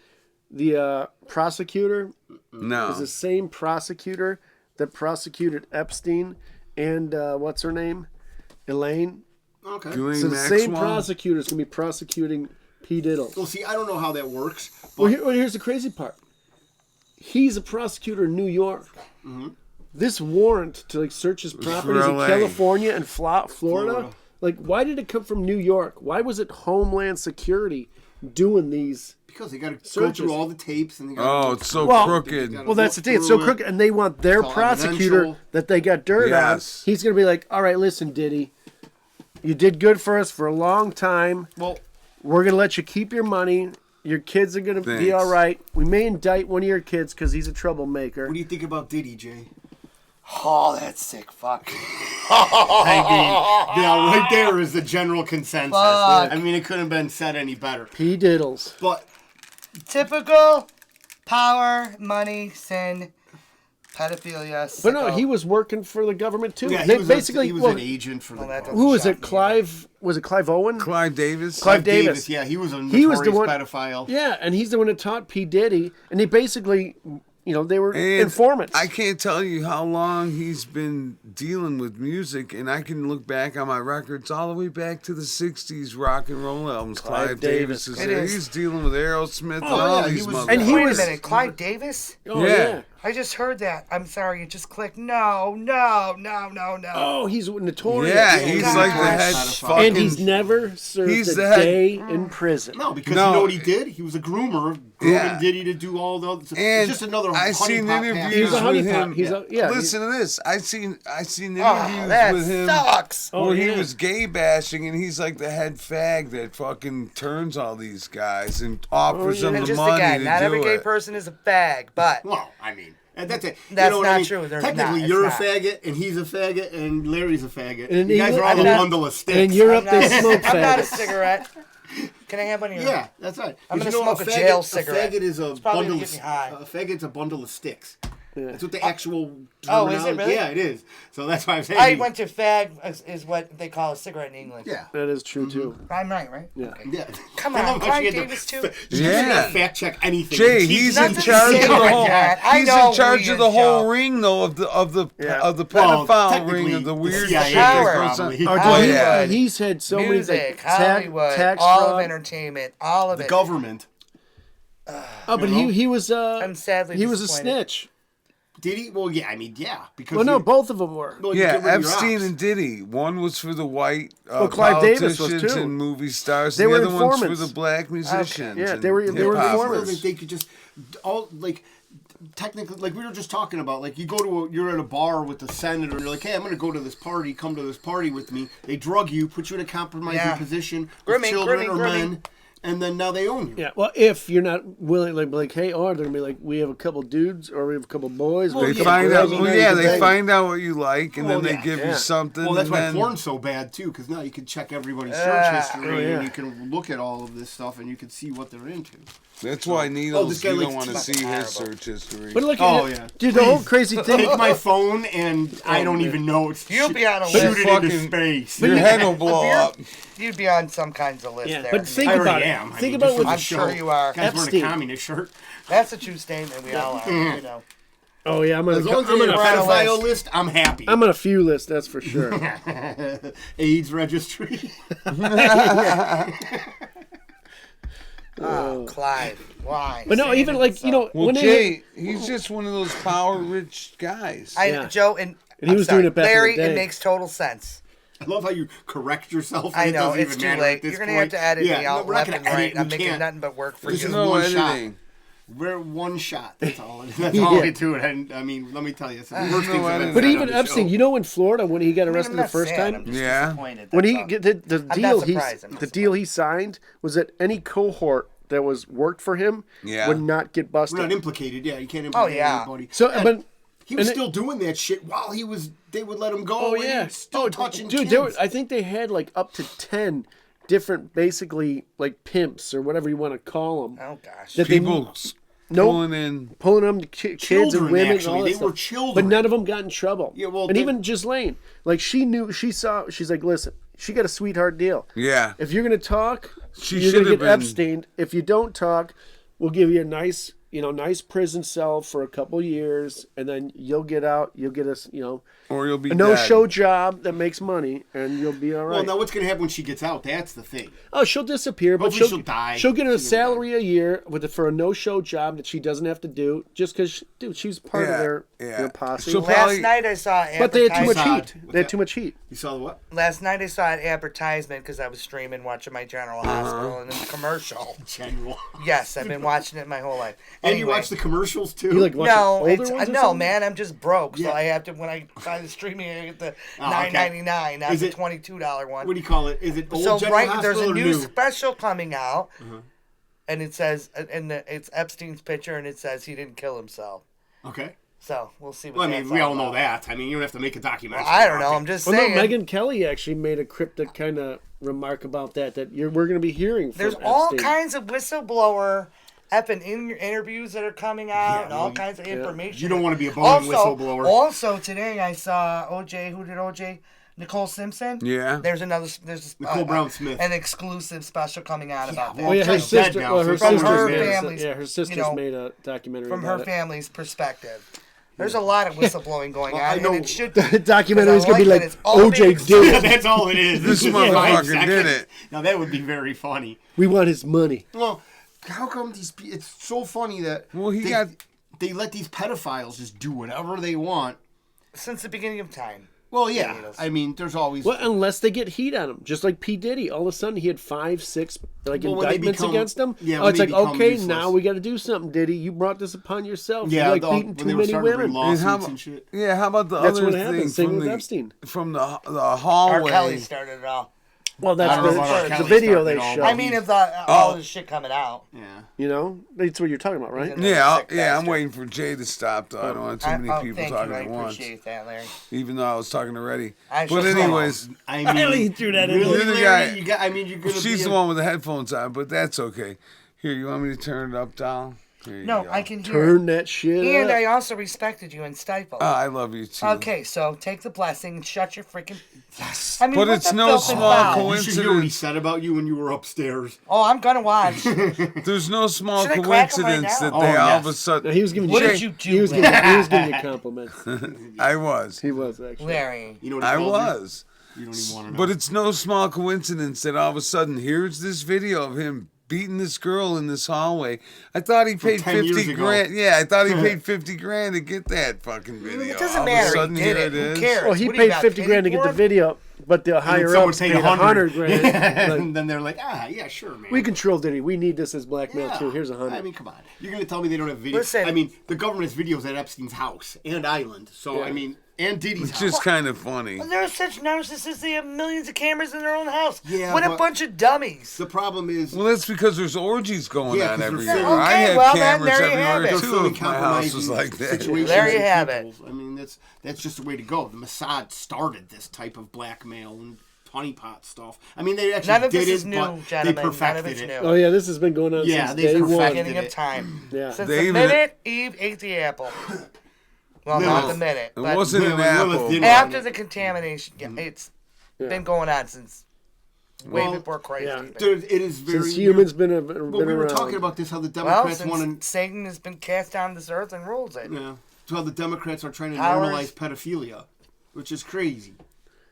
the prosecutor, is No. the same prosecutor that prosecuted Epstein and what's her name, Elaine. Okay. Ghislaine So the same Maxwell? prosecutor is going to be prosecuting Pete Iddle. Well, see, I don't know how that works. Well, here's the crazy part. he's a prosecutor in New York. This warrant to like search his properties in LA. California and Florida, like why did it come from New York? Why was it Homeland Security doing these? Because they got to go Searches. through all the tapes and they Oh, got it's so Well- crooked. Well, that's the thing. It's so crooked, and they want their It's all prosecutor evidential. that they got dirt Yes. on. He's gonna be like, "All right, listen, Diddy, you did good for us for a long time. Well, We're gonna let you keep your money. Your kids are gonna be Thanks. all right. We may indict one of your kids because he's a troublemaker." what do you think about Diddy, Jay? Oh, that's sick. Fuck. I mean, yeah, right there is the general consensus. Fuck. I mean, it couldn't have been said any better. P. Diddles. But Typical power, money, sin, pedophilia. But no, sicko. he was working for the government too. yeah, They he was, basically, he was well, an agent for the. Well, that doesn't who was shock it? me. Clive? Was it Clive Owen? Clive Davis. Clive Davis. Yeah, he was a He was notorious the one- pedophile. Yeah, and he's the one that taught P. Diddy, and they basically, they were And informants. I can't tell you how long he's been dealing with music, and I can look back on my records all the way back to the '60s rock and roll albums. Clive Davis is It there. is. He's dealing with Aerosmith and Oh, all yeah, he these was- motherfuckers. And he Wait was- a minute, Clive Davis? Oh Yeah. I just heard that. I'm sorry, it just clicked. No, no, no, no, no. Oh, he's notorious. Yeah, he's God. like the head Pedophile. fucking. And he's never served He's a the head- day in prison. No, because No. you know what he did? He was a groomer, grooming Yeah. Diddy to do all the. It's And just another. I seen honeypot interviews package. He's a with honeypot. him. He's a yeah. Listen to this. I seen Oh, interviews that with him sucks. Oh, where yeah. he was gay bashing, and he's like the head fag that fucking turns all these guys and offers them And the just money again, to not do every gay it. person is a fag, but Well, I mean, that's it. That's you know what not I mean? true. They're Technically, not. It's you're not. a faggot, and he's a faggot, and Larry's a faggot. And in you guys England- are all I'm a not- bundle of sticks. And in Europe, I'm they not, smoke I'm not a faggots. cigarette. Can I have one of your? Yeah, that's right. I'm 'Cause gonna you know, smoke a jail cigarette. A faggot is a It's probably bundle. gonna get me high. A faggot's a bundle of sticks. That's what the actual. Oh, is it terminology- really? Yeah, it is. So that's why I'm saying. I went to fag is what they call a cigarette in England. Yeah. That is true too. I'm right, right? Yeah. Okay. Yeah. Come I on, love how Clive she had to Davis too. Yeah. Fact check anything. Jay, he's in nothing to charge say of the about whole. that. I He's know in charge we of the is, whole Joe. ring, though, of the Yeah. Well, pedophile ring of the technically, weird the shit CIA that goes on. probably. Oh, Oh, dude, yeah. he's had so Music, many like, Hollywood, tax all fraud. of entertainment, all of The it. government. Oh, but he was I'm sadly he was a disappointed. snitch. Did he? Well, yeah. I mean, yeah. Because Well, no, you- both of them were. well, you Yeah, get rid of your Epstein ops. and Diddy. One was for the white Clive Davis was politicians too. and movie stars. They the were other one's for informants. the black musicians. Yeah, and they were hip-hoppers. informants. Like, they could just all like technically, like we were just talking about, like you go to you're at a bar with the senator and you're like, hey, I'm gonna go to this party, come to this party with me. They drug you, put you in a compromising Yeah. position Grooming, with children grooming, or grooming. men, and then now they own you. Yeah, well, if you're not willing, like, hey, or they're gonna be like, we have a couple dudes, or we have a couple boys. Well, we They have a find couple out. girls, Well, and yeah, then they you can find out what you like, and Well, then yeah. they give Yeah. you something. Well, that's and why then, porn's so bad too, because now you can check everybody's search history oh, yeah. and you can look at all of this stuff and you can see what they're into. That's why needles. this guy You likes don't want to to- see his search history. But look, Oh, yeah. dude, the whole crazy thing. Take my phone and I don't even know it's You'll be on a shoot list. it into Fucking- space. Your head will blow You're- up. You'd be on some kinds of list Yeah, there. but think I about already it. am. I Think mean, about just for what the I'm show. sure you are. Guys wearing Epstein. a communist shirt. That's a true statement. We all are. You know. Oh yeah, I'm on As long as I'm they're on on a, a on a pedophile list, I'm happy. I'm on a few lists, that's for sure. AIDS registry. Oh, Clive. Why? But no, Saying even it like so. you know, Well, when Jay, he's just one of those power-rich guys. Yeah. Joe and And he I'm was sorry, doing it back in the Larry, day. it makes total sense. I love how you correct yourself. And I it know doesn't it's even too matter late. At this You're gonna point. have to edit yeah, me no, out we're not left gonna and edit. right. We I'm making can't. nothing but work for This you. is no one shot. editing. We're one shot. That's all. That's all we do. And I mean, let me tell you, it's the worst things I've ever but said even on the Epstein, show. you know, in Florida when he got I mean, arrested I'm the not first sad, I'm time, just Yeah. disappointed, when that's he all. did the I'm not deal, surprised, I'm the just deal he signed was that any cohort that was worked for him Yeah. would not get busted. We're not implicated. Yeah, you can't implicate yeah. anybody. So, And but he was and it- still doing that shit while he was. They would let him go. oh and he yeah, was still touching dude, kids. there were, I think they had like up to 10 different, basically like pimps or whatever you want to call them. Oh gosh. That they- People Nope. pulling in. pulling them to kids Children, and women actually. and all that They were stuff. children. But none of them got in trouble. Yeah, well, and they- even Ghislaine, like she's like, listen, she got a sweetheart deal. Yeah. If you're gonna talk, She you're should gonna have get been- Epstein. If you don't talk, we'll give you a nice, nice prison cell for a couple years, and then you'll get out. You'll get us, Or you'll be a dead. no-show job that makes money, and you'll be all right. Well, now what's going to happen when she gets out? That's the thing. Oh, she'll disappear, but Hopefully she'll die. She'll get a She'll salary a year for a no-show job that she doesn't have to do, just because, dude, she's part of their posse. She'll Last probably- night I saw an But they had too much advertisement. heat. They had too much heat. You saw the what? Last night I saw an advertisement because I was streaming, watching my General Hospital, and then the commercial. General. Yes, I've been watching it my whole life. And Anyway, you watch the commercials too? You like watching no, older it's, ones or no, something? man, I'm just broke, so Yeah. I have to when I buy the streaming, I get the Oh, okay. $9.99, not Is the it- $22 one. What do you call it? Is it old So General right, Hospital there's a or new new? special coming out, and it says, it's Epstein's picture, and it says he didn't kill himself. Okay. So we'll see what. Well, I mean, that's we all all know about. that. I mean, you don't have to make a documentary. I don't know. about it. I'm just Well, saying. no, Megyn Kelly actually made a cryptic kind of remark about that we're going to be hearing from There's all Epstein. kinds of whistleblower effing interviews that are coming out, and all well, kinds of information. You don't want to be a Boeing whistleblower. Also, today I saw OJ. Who did OJ? Nicole Simpson. Yeah. There's Nicole Brown Smith. an exclusive special coming out about that. Oh yeah, her She's dead sister. now, Well, so her someone's sister's her made. family's, Her sister's you know, made a documentary from about her it. family's perspective. There's a lot of whistleblowing going Well, on, I know- and it should. The documentary's because I gonna be that like it's all being OJ did it. That's all it is. This It's just motherfucker 5 did seconds. it. Now that would be very funny. We want his money. Well, how come it's so funny that Well, he got- they let these pedophiles just do whatever they want. Since the beginning of time. Well, yeah. I mean, there's always Well, unless they get heat on him, just like P Diddy. All of a sudden, he had 5, 6 Well, when they indictments become- against him. yeah, Oh, when it's they like become okay, useless. now we got to do something, Diddy. You brought this upon yourself. yeah, You're like the- beating when too they were many starting to bring women. And lawsuits and shit. Yeah, how about the That's other what thing happened. Same from with the Epstein. from the R. hallway? Kelly started it all. Well, I that's don't know about R. the Kelly video starting they it all, showed. but I mean, if all this shit coming out. Yeah. You know, that's what you're talking about, right? Yeah, Sick I'm bastard. waiting for Jay to stop. Though I don't want too many people thank talking you. I at once. appreciate that, Larry. Even though I was talking already. I But should- anyways, I mean, He threw that in. really, You're the Larry? guy- You got, I mean, you're gonna she's be the one with the headphones on, but that's okay. Here, you want me to turn it up, doll? Here you No, go. I can hear Turn that shit it. And up. I also respected you and stifled. I love you too. Okay, so take the blessing and shut your freaking. Yes. I mean, But what it's the no filth and small foul? You should hear what he coincidence. said about you when you were upstairs. Oh, I'm gonna watch. There's no small Should I crack 'em right coincidence now? that they Oh, all of a yes. sudden. No, he was giving What you. did you do, He was giving. He was giving you compliments. I was. He was actually. Larry. You know what he I called was. You? You don't even want to know. But it's no small coincidence that all of a sudden here's this video of him beating this girl in this hallway. I thought he paid 10 years 50 ago. grand. Yeah, I thought he paid 50 grand to get that fucking video. It doesn't All of a matter. sudden, He did here it. it Who is. cares? Well, he What do you paid got, 50 grand to pity get for the him? video, but the higher someone ups paid paid 100 grand. Like, and then they're like, yeah, sure, man. we control Diddy. We need this as blackmail too. Here's 100. I mean, come on. You're going to tell me they don't have videos? Listen. I mean, the government has videos at Epstein's house and island. So, I mean, and Diddy's It's house. just kind of funny. They're such narcissists. They have millions of cameras in their own house. Yeah, what a but- bunch of dummies. The problem is, Well, that's because there's orgies going Yeah, on 'cause every they're year. filming- I Okay, have well, then, cameras there you have everywhere it. they're too. filming If my house was compromising like that. situations There you with have people. I mean, that's just the way to go. The Mossad started this type of blackmail and honeypot stuff. I mean, they actually None of did this it, is new, but they gentlemen. None of perfected it's it. new. Oh yeah, this has been going on Yeah, since they day perfected one. Beginning of it. time. Yeah. Since They the even- minute Eve ate the apple. Well, not Lilith. the minute, It but wasn't an Lilith apple. didn't- after the contamination. Yeah, it's Yeah. been going on since way Well, before Christ. yeah. even. Dude, it is very. Since humans been But been we were around. talking about this, how the Well, Democrats since want to. Satan has been cast down this earth and rules it. Yeah. How the Democrats are trying to Powers. normalize pedophilia, which is crazy.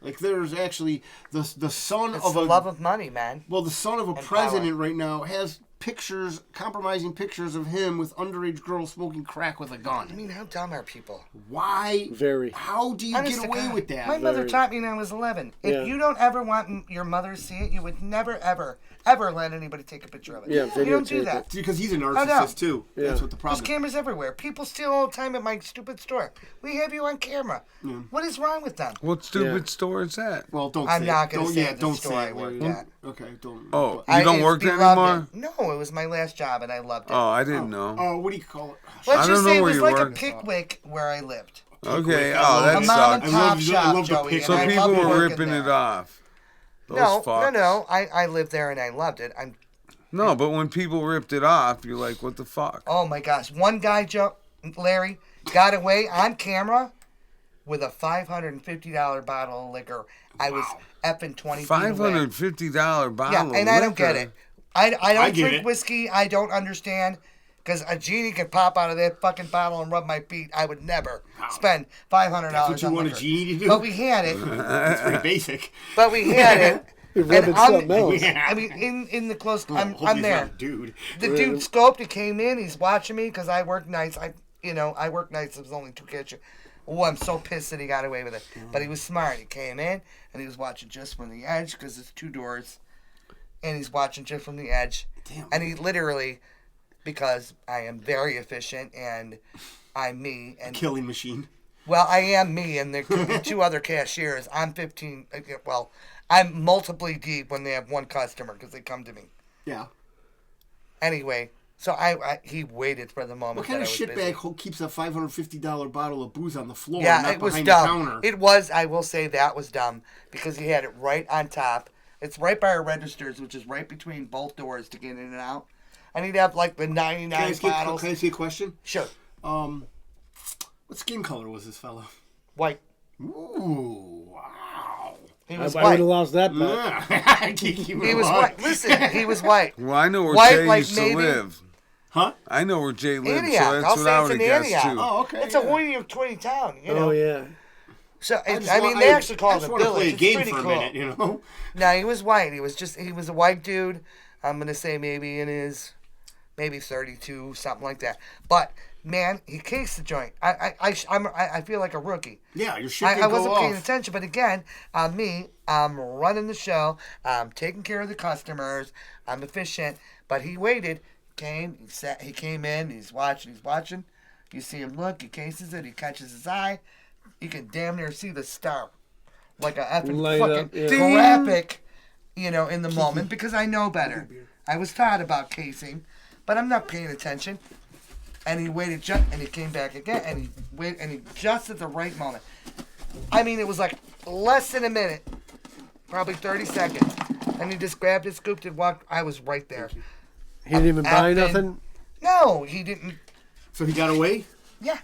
Like there's actually the son It's of the a love of money, man. well, the son of a and president power. right now has pictures, compromising pictures of him with underage girls smoking crack with a I gun. mean, how dumb are people? Why? Very. How do you Honest get to away God. with that? My mother Very. taught me when I was 11. If Yeah. you don't ever want your mother to see it, you would never, ever, ever let anybody take a picture of it. Yeah, you don't do videotape that. It's because he's a no. narcissist too. Yeah. That's what the There's problem. cameras everywhere. People steal all the time at my stupid store. We have you on camera. What is wrong with them? What stupid Yeah. store is that? Well, don't. I'm say not it. gonna Don't, say yeah, the don't store say I it, worked Larry. at. Okay, don't. Oh, but- you don't it's work there beloved. anymore? No, it was my last job and I loved it. Oh, I didn't know. Oh, what do you call it? Let's I just don't know say it where was you like a work. Pickwick where I lived. Okay. I Oh, love that A it. mom and sucks. I pop love shop, the Joey. pic- and So I people loved were working ripping there. it off. Those No, fucks. no. I lived there and I loved it. No, but when people ripped it off, you're like, what the fuck? Oh my gosh. One guy, Larry, got away on camera with a $550 bottle of liquor. I was effing 20 feet away. $550 bottle Yeah, of and I don't get liquor. it. I don't I get drink it. whiskey. I don't understand. Because a genie could pop out of that fucking bottle and rub my feet. I would never spend $500 That's what you on want liquor. a genie to do? But we had it. That's pretty basic. But we had it. You're rubbing something else. Yeah. I mean, in the close, Hopefully I'm it's there. not a dude. The dude scoped. He came in. He's watching me because I work nights. I work nights. There was only 2 kitchen. Oh, I'm so pissed that he got away with it. But he was smart. He came in and he was watching just from the edge because it's 2 doors, and he's watching just from the edge. Damn. And he literally, because I am very efficient and I'm me and Killing machine. well, I am me, and there could be 2 other cashiers. I'm 15. Well, I'm multiply deep when they have 1 customer because they come to me. Yeah. Anyway, so he waited for the moment. What kind that of I was busy. shitbag keeps a $550 bottle of booze on the floor and Yeah, not it was behind dumb. the counter? It was. I will say that was dumb because he had it right on top. It's right by our registers, which is right between both doors to get in and out. And he'd have like the 99 bottles. Can I ask you a question? Sure. What skin color was this fella? White. Ooh, wow. He I was would white. have lost that bet. He was white. Listen, he was white. Well, I know where White, Jay like used to maybe- live. Huh? I know where Jay lives, Antioch. so that's I'll what say I it's would in have guessed Antioch. too. Oh, okay. It's a hoity-toity town, you know. Oh yeah. So I they actually call it a want to play village. a It's game pretty for a cool. minute, you know? No, he was white. He was a white dude. I'm gonna say maybe in his 32, something like that. But man, he cased the joint. I feel like a rookie. Yeah, your shit I can go wasn't paying off. attention, but again, I'm me. I'm running the show. I'm taking care of the customers. I'm efficient. But he waited. He came in. He's watching. You see him look. He cases it. He catches his eye. You can damn near see the star, like a effing Light fucking up, yeah. graphic, in the moment because I know better. I was taught about casing, but I'm not paying attention. And he waited and he came back again, and he waited, and he just at the right moment. I mean, it was like less than a minute, probably 30 seconds, and he just grabbed it, scooped it, walked. I was right there. He didn't even buy Effing- nothing. No, he didn't. So he got away? Yeah,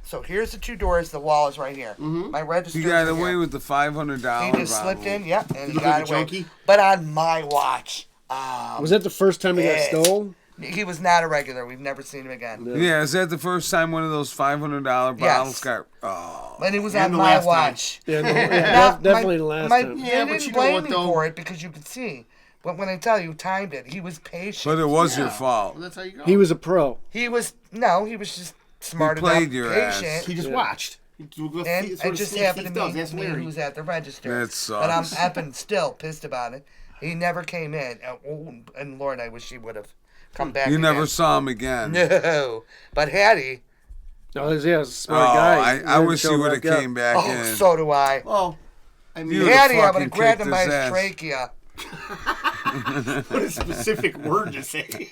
so here's the 2 doors. The wall is right here. Mm-hmm. My register. He got away with the $500 He just slipped in, yeah, and he look got like a away. junkie? But on my watch. Was that the first time he got Yes. stole? He was not a regular. We've never seen him again. Yeah, is that the first time one of those $500 bottles Yes. got... Oh. And it was And on the my last time. watch. Yeah, Now, definitely the last time. Yeah, they but didn't you know blame what, me though? for it because you could see. But when I tell you, timed it. He was patient. But it was your fault. Well, that's how you go. He was a pro. He was just smart He played enough, your patient. ass. He just watched. And it just happened to me who's at the register. That But I'm sucks. effing still pissed about it. He never came in. And Lord, I wish he would have come back You again. never saw him again. No. But had he, Oh, yeah, a Oh, smart guy. I wish he would have came back oh, in. so do I. Well, I mean, You would've Had he, I would fucking have grabbed him kicked by his his ass. trachea. what a specific word to say.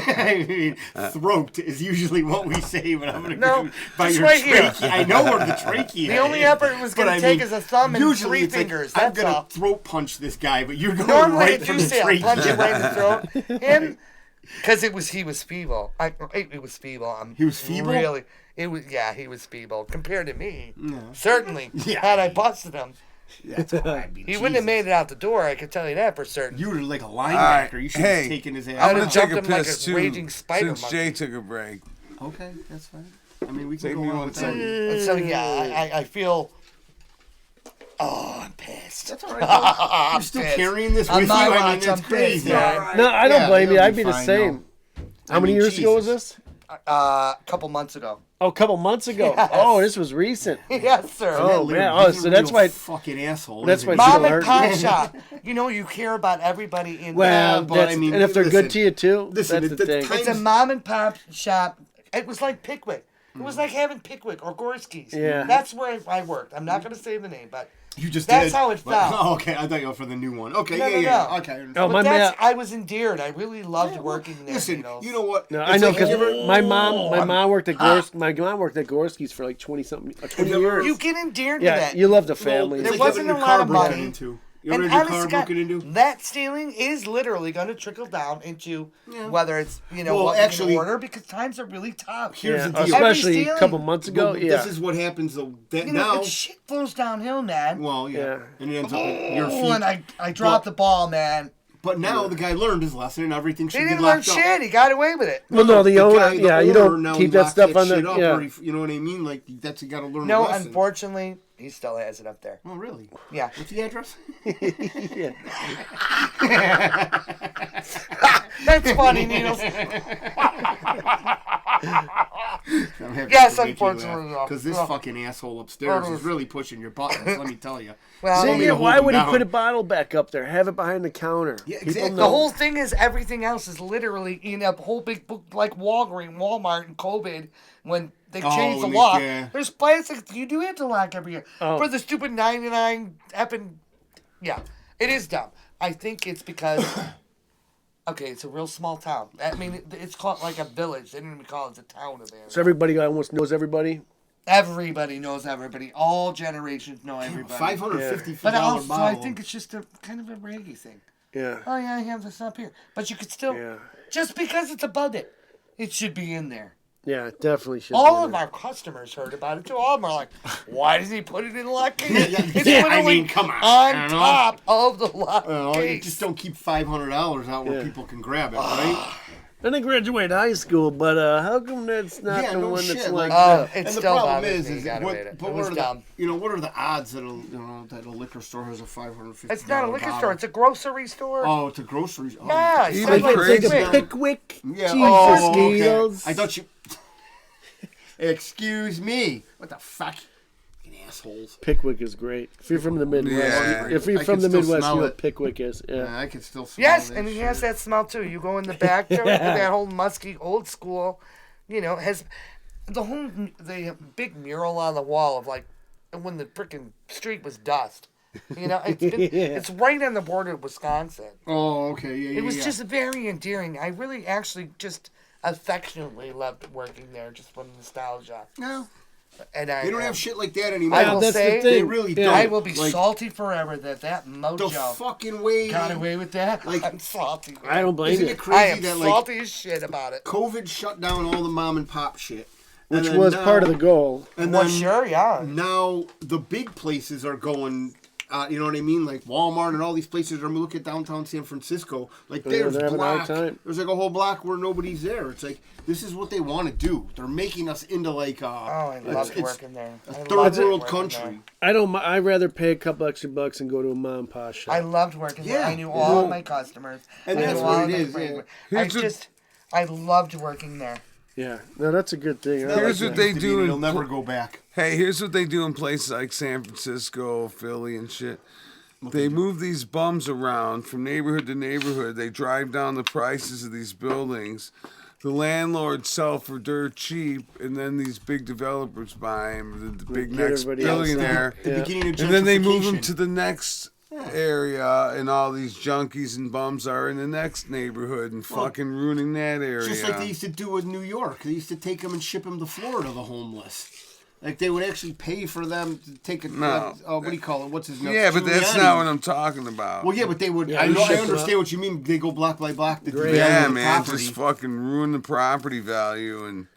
I mean, throat is usually what we say, but I'm going to No, go by just your right here. trachea. I know where the trachea The only is, effort it was but gonna I take mean, is a thumb and usually 3 it's like, fingers, I'm that's going all. to throat punch this guy, but you're going Normally, right if for you the say I'll trachea. punch him right in the throat, him, because he was feeble. It was feeble. He was feeble? Really, he was feeble compared to me. Yeah. Certainly, Yeah. had I busted him, That's all right, I mean, he wouldn't have made it out the door. I can tell you that for certain. You were like a right, linebacker. You should have hey, taken his ass. I'm I'd going have to take jumped a him like piss a too, raging spider since monkey. Jay took a break. Okay, that's fine. I mean, we can Take go me on one with second. that. And so yeah, I feel. Oh, I'm pissed. That's all right. You're still pissed. carrying this On with you. my I mean, watch, that's I'm crazy. pissed, man. No, I don't Yeah, blame you. you'll I'd be be the fine, same. How many mean, years ago was Jesus. this? A couple months ago. Oh, a couple months ago. Yes. Oh, this was recent. Yes, sir. Oh, That man. little- Oh, he's a so that's real why- Fucking asshole. that's isn't why he? Still Mom and hurt. pop shop. You care about everybody in Well, but that's, I mean, and if they're listen, good to you too, listen, that's the the thing. time- It's a mom and pop shop. It was like Pickwick. It was like having Pickwick or Gorski's. Yeah. That's where I worked. I'm not going to say the name, but You just That's did. how it But- felt. Oh, okay, I thought you were for the new one. Okay, No, yeah, no, yeah. no. Okay. Oh, but my that's, man. I was endeared. I really loved working there. Listen, you know what? No, It's I know like, because have you ever- my mom worked at my mom worked at Gorski's for like 20 years. You get endeared to Yeah, that. you love the family. There It's like wasn't having a your lot car of broken money. into. You And ever had your honest car to God, broken into? that stealing is literally going to trickle down into whether it's Well, what actually- you can order because times are really tough. Here's Yeah, the deal. especially Every a couple months ago. Well, Yeah, This is what happens though. That You know, now, shit flows downhill, man. well, yeah. Yeah. And it ends up at your Oh, feet. and I dropped the ball, man. But now the guy learned his lesson and everything He should be didn't learn locked up. shit. He got away with it. Well, no, the owner, guy, the you owner, don't now keep he that locks stuff on shit the, up, yeah. or you know what I mean? Like, that's, you got to learn No, a lesson. unfortunately, he still has it up there. Oh, really? Yeah. What's the address? Yeah. That's funny, Needles. Yes, unfortunately, no. Because this No. fucking asshole upstairs is really pushing your buttons, let me tell you. Well, Tell me Yeah, to why hold would he him put a down. bottle back up there? Have it behind the counter. Yeah, People exactly. know. the whole thing is everything else is literally in a whole big book like Walmart and COVID when they changed the when they- law. yeah. There's plastic you do have to lock every year Oh. for the stupid 99 effing. Yeah, it is dumb. I think it's because. Okay, it's a real small town. I mean, it's called like a village. They didn't even call it a town of there. So everybody almost knows everybody. Everybody knows everybody. All generations know everybody. $550 But also, bottle. I think it's just a kind of a raggy thing. Yeah. Oh yeah, I have this up here. But you could still, Yeah. just because it's above it should be in there. Yeah, it definitely should. All be of there. our customers heard about it too. All of them are like, "Why does he put it in the lock case?" It's Yeah, I literally mean, come on. I on don't know. top of the lock You case. just don't keep $500 out where Yeah. people can grab it, right? Then I graduated high school, but how come that's not Yeah, the no one that's shit, like like- Oh, that? it And the still problem bothers is me. You gotta what, read it. but It what was are dumb. the, what are the odds that that a liquor store has a $550? It's not a liquor bottle? store. It's a grocery store. Oh, it's a grocery. Oh. Yeah, Even sounds like crazy. Pickwick. Pickwick. Yeah. Jesus, oh, okay. Needles. I thought you. Excuse me. What the fuck? Fucking assholes. Pickwick is great. If you're from the Midwest, Yeah. if you're I from can the still Midwest, you smell know it. what Pickwick is. Yeah. Yeah, I can still smell Yes, that and he shit. has that smell too. You go in the back there, that whole musky old school, has the big mural on the wall of like when the freaking street was dust. It's right on the border of Wisconsin. Oh, okay. Yeah, yeah. It was yeah. just very endearing. I really actually just affectionately loved working there just from nostalgia. No. And I They don't have shit like that anymore. I will that's the say, thing. They really Yeah. don't. I will be Like, salty forever that The mojo fucking way. got away with that. Like- I'm salty. Man. I don't blame Isn't you. it crazy I am that like salty as shit about it. COVID shut down all the mom and pop shit, And Which then was now- part of the goal. And Well, then sure, yeah. now the big places are going. You know what I mean? Like Walmart and all these places. Are look at downtown San Francisco. Like Yeah, there's they're having a hard block. time. There's like a whole block where nobody's there. It's like this is what they want to do. They're making us into like Oh, I loved it's working there. a I third loved world working country. I don't. I'd rather pay a couple extra bucks and go to a mom and pop shop. I loved working there. Yeah. I knew all of my customers. And I that's knew what all it of my is, friends. yeah. I loved working there. Yeah, no, that's a good thing. I Here's like what that. they do. It'll in never go back. Hey, here's what they do in places like San Francisco, Philly, and shit. They move these bums around from neighborhood to neighborhood. They drive down the prices of these buildings. The landlords sell for dirt cheap, and then these big developers buy them. The big Get next everybody else billionaire. The beginning of And then they move them gentrification. to the next area, and all these junkies and bums are in the next neighborhood and fucking ruining that area. Just like they used to do in New York. They used to take them and ship them to Florida, the homeless. Like they would actually pay for them to take a. No. What do you call it? What's his name? Yeah, but that's not what I'm talking about. Well, yeah, but they would. Yeah, I you know. I ship them understand up. what you mean. They go block by block to Great. devalue Yeah, the man, property. just fucking ruin the property value and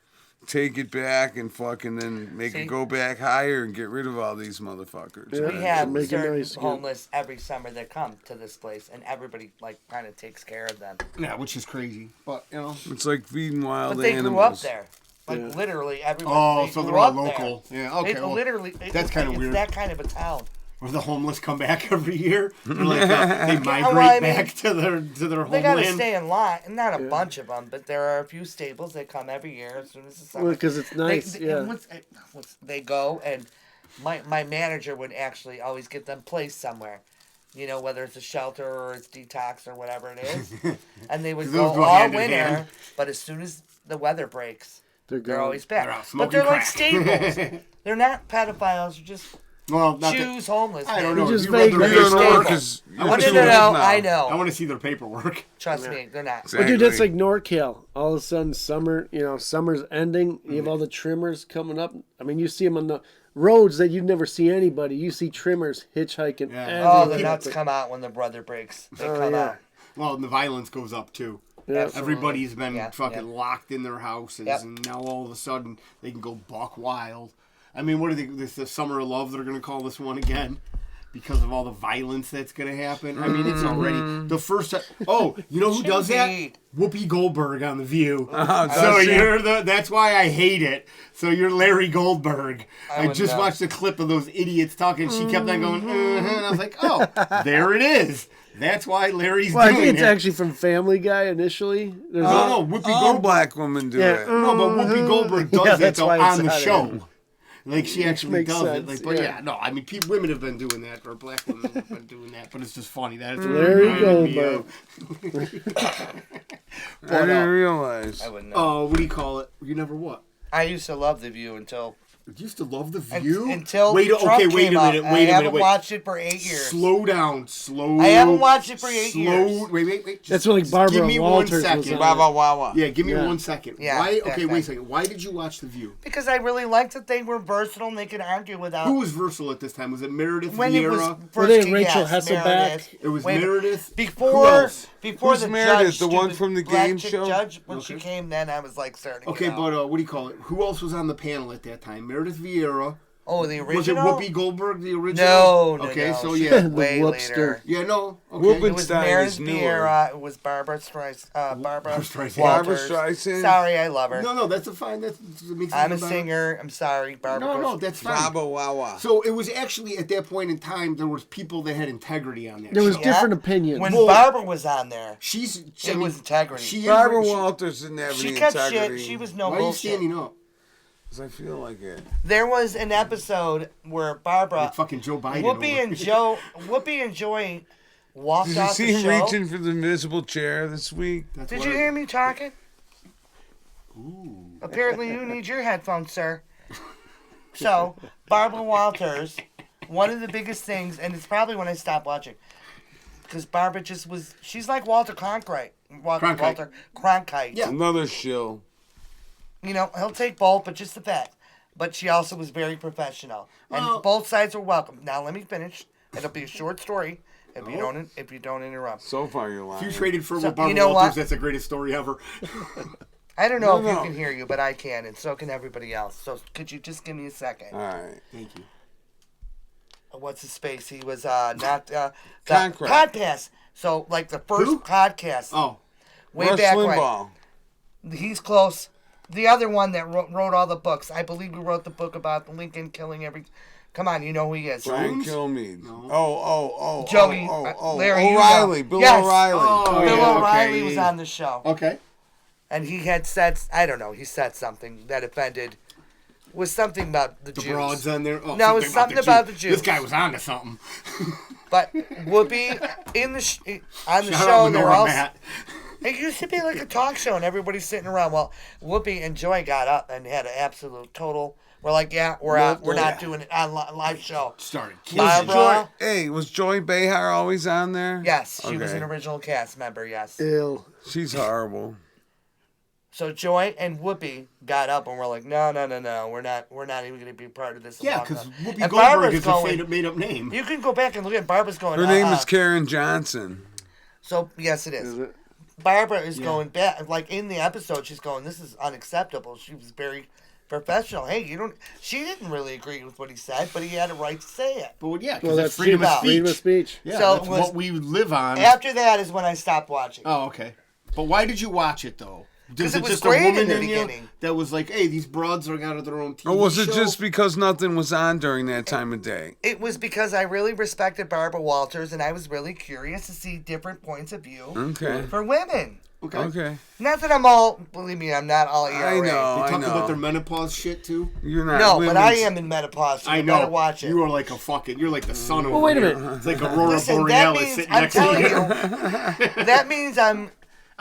take it back and fucking then make See? it go back higher and get rid of all these motherfuckers. Yeah. We man. have make it certain nice, yeah. homeless every summer that come to this place, and everybody like kind of takes care of them. Yeah, which is crazy. But you know. It's like feeding wild But they animals. grew up there. Like Yeah. literally everyone. Oh, they so grew they're all up there. local. Yeah, okay, It well, literally. that's kinda it's weird. that kind of a town. Where the homeless come back every year. They're like, they migrate well, I mean, back to their They gotta homeland. stay in line, and not a bunch of them, but there are a few stables that come every year as soon as the summer. Well, 'cause it's nice, They, yeah. once they go, and my manager would actually always get them placed somewhere. You know, whether it's a shelter or it's detox or whatever it is, and they would Those go go all hand in winter. hand. But as soon as the weather breaks, They're they're gone. always back. They're out But smoking they're like crack. staples. They're not pedophiles. They're just Well, not choose homeless. I don't man. know. Just If you read vague. their You don't know paperwork, because Oh, no, I know. I want to see their paperwork. Trust me, they're not. But dude, that's like NorCal. All of a sudden, summer's ending. You have all the trimmers coming up. I mean, you see them on the roads that you'd never see anybody. You see trimmers hitchhiking. Yeah. Oh, the everywhere. nuts come out when the brother breaks. They Oh, come yeah. out. Well, and the violence goes up too. Yeah. Everybody's been Yeah, fucking yeah. locked in their houses, Yep. and now all of a sudden they can go buck wild. I mean, what are they? This the Summer of Love? They're gonna call this one again. because of all the violence that's going to happen. I mean, it's already the first time. Oh, you know who does that? Whoopi Goldberg on The View. That's why I hate it. So you're Larry Goldberg. I just watched a clip of those idiots talking. She kept on going, and I was like, oh, there it is. That's why Larry's doing it. I think it's actually from Family Guy initially. No, Whoopi All Goldberg. black women do it. No, but Whoopi Goldberg does it though why it's on the on show. it. Like she actually makes does it. sense, Like, but yeah. no, I mean, women have been doing that, or black women have been doing that. But it's just funny. That is Larry Goldberg. I didn't realize. I wouldn't know. Oh, what do you call it? You never what? I used to love The View until You used to love The View? until wait, Trump okay, wait came a out. minute. I Wait a haven't minute. Wait. watched it for 8 years. Slow down. Slow. I haven't watched it for 8 years. Wait. That's Just when like Barbara give me Walters 1 was second. on Wawa wawa. Yeah, give me Yeah. 1 second. Yeah, Why? that Okay, guy. wait a second. Why did you watch The View? Because I really liked that they were versatile and they could argue without. Who was versatile at this time? Was it Meredith when it was Vieira? first Were they came, Rachel yes, Hasselbeck? Meredith. It was Wait, Meredith. Who Before else? before Who's the Meredith? judge, The one stupid from the black game chick show? Judge, when Okay. she came, then I was like starting. Okay, to get but out. what do you call it? Who else was on the panel at that time? Meredith Vieira. Oh, the Was it original. Whoopi Goldberg, the original? No, Okay, no. so she yeah. was way The later. Whoopster. Yeah, no. Okay. Whoopin- It was Stein Meredith is newer. Vieira. It was Barbara Streisand. Barbara Streisand. Barbara Walters. Streisand. Sorry, I love her. No, that's a fine. That makes I'm a it better. singer. I'm sorry, Barbara. No, that's fine. Wawa wawa. So it was actually at that point in time there was people that had integrity on that. There was show. different opinions. When Well, Barbara was on there, It was integrity. She Barbara she- Walters didn't have she any kept integrity. shit. She was no Why are you bullshit. standing up? 'Cause I feel like it. There was an episode where Barbara, Like fucking Joe Biden. Whoopi and Joy walked Did you off see the him show. reaching for the invisible chair this week? That's Did why- you hear me talking? Apparently you need your headphones, sir. So, Barbara Walters, one of the biggest things, and it's probably when I stopped watching, because Barbara just was, she's like Walter Cronkite. Cronkite. Walter Cronkite. Yeah. Another shill. You know, he'll take both, but just the fact. But she also was very professional. And Well- both sides were welcome. Now let me finish. It'll be a short story if you don't interrupt. So far, you're lying. If you traded for So, with Barbara you know Walters, what? that's the greatest story ever. I don't know No, if no. you can hear you, but I can, and so can everybody else. So could you just give me a second? All right. Thank you. What's his space? He was not the Concrete. podcast. So like the first Who? podcast, Oh, way Rush back when. Limbaugh. He's close. The other one that wrote all the books. I believe he wrote the book about Lincoln killing every. Come on, you know who he is. Brian Jones? Kilmeade. No. Oh. Joey, Larry, you know. O'Reilly. Bill Yes. O'Reilly. Oh, Bill yeah, O'Reilly okay. was on the show, okay. and he had said, I don't know, he said something that offended. Was something about the The Jews. broads on there. Oh, No, it's something about the Jews. This guy was on to something. But Whoopi on the Shout show, out they're Lenora all. Matt. It used to be like a talk show, and everybody's sitting around. Well, Whoopi and Joy got up and had an absolute total. We're like, yeah, we're out. We're not doing it on live show. Started Barbara. kissing. Joy- Hey, was Joy Behar always on there? Yes, she was Okay. an original cast member. Yes. Ill. She's horrible. So Joy and Whoopi got up and we're like, no, we're not even going to be part of this. Yeah, long because enough. Whoopi And Goldberg Barbara's is going, a made-up name. You can go back and look at Barbara's going. Her name is Karen Johnson. So yes, it is. Is it? Barbara is going back, like in the episode, she's going, this is unacceptable. She was very professional. Hey, she didn't really agree with what he said, but he had a right to say it. But yeah, because Well, that's freedom of speech. Freedom of speech. Yeah, So that's it was- what we live on. After that is when I stopped watching. Oh, okay. But why did you watch it though? 'Cause it was just great a in woman the in you beginning. that was like, "Hey, these broads are out of their own TV Or was it show? just because nothing was on during that time of day? It was because I really respected Barbara Walters, and I was really curious to see different points of view Okay. for women. Okay. Not that I'm all, believe me, I'm not all ERA. I know. They I talk about their know. menopause shit too. You're not. No, but I women's- am in menopause, so I you know. better watch it. You are like a fucking. You're like the sun over Well, wait a here. minute. It's like Aurora Listen, that Borealis means, sitting I'm next to telling you. you, that means I'm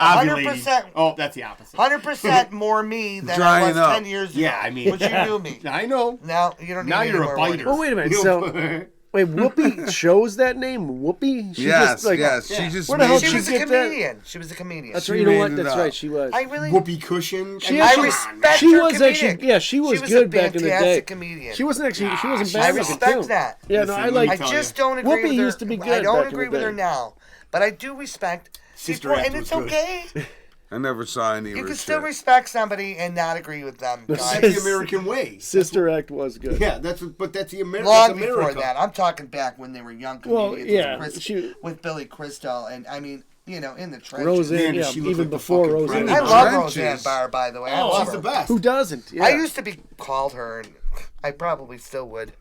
Ovulating. 100%, Oh, that's the opposite. 100% more me than I Drying was up. 10 years ago. Yeah, I mean, Which you knew me. I know. Now, you don't need Now me you're a anymore, biter. Well, wait a minute. You So, know- wait, Whoopi chose that name? Whoopi? She Yes, just, like, yes. yeah. She just Where the hell made She Did was you a get that? comedian. She was a comedian. That's She right. You know made what? it That's up. right. She was. I really, Whoopee cushion. She I actually- respect she her was comedian. actually- yeah, she was a good back in the day. fantastic comedian. She wasn't actually. She wasn't Gosh, bad. I looking, respect too. that. Yeah, Listen, no, I let me like. I tell just you. don't agree Whoopi with her. used to be I good don't back in agree the with her day. now, but I do respect Sister people, Act and was it's good. okay. I never saw any of You her can still shit. respect somebody and not agree with them. That's guys. the American way. Sister Act was good. Yeah, that's the American. Long America. before that. I'm talking back when they were young Well, comedians yeah, with Billy Crystal, and I mean, you know, in the trenches. Roseanne, Man, yeah, she looked even like the before fucking Roseanne. predator. I love Trenches. Roseanne Barr, by the way. I Oh, love she's her. the best. Who doesn't? Yeah. I used to be called her, and I probably still would.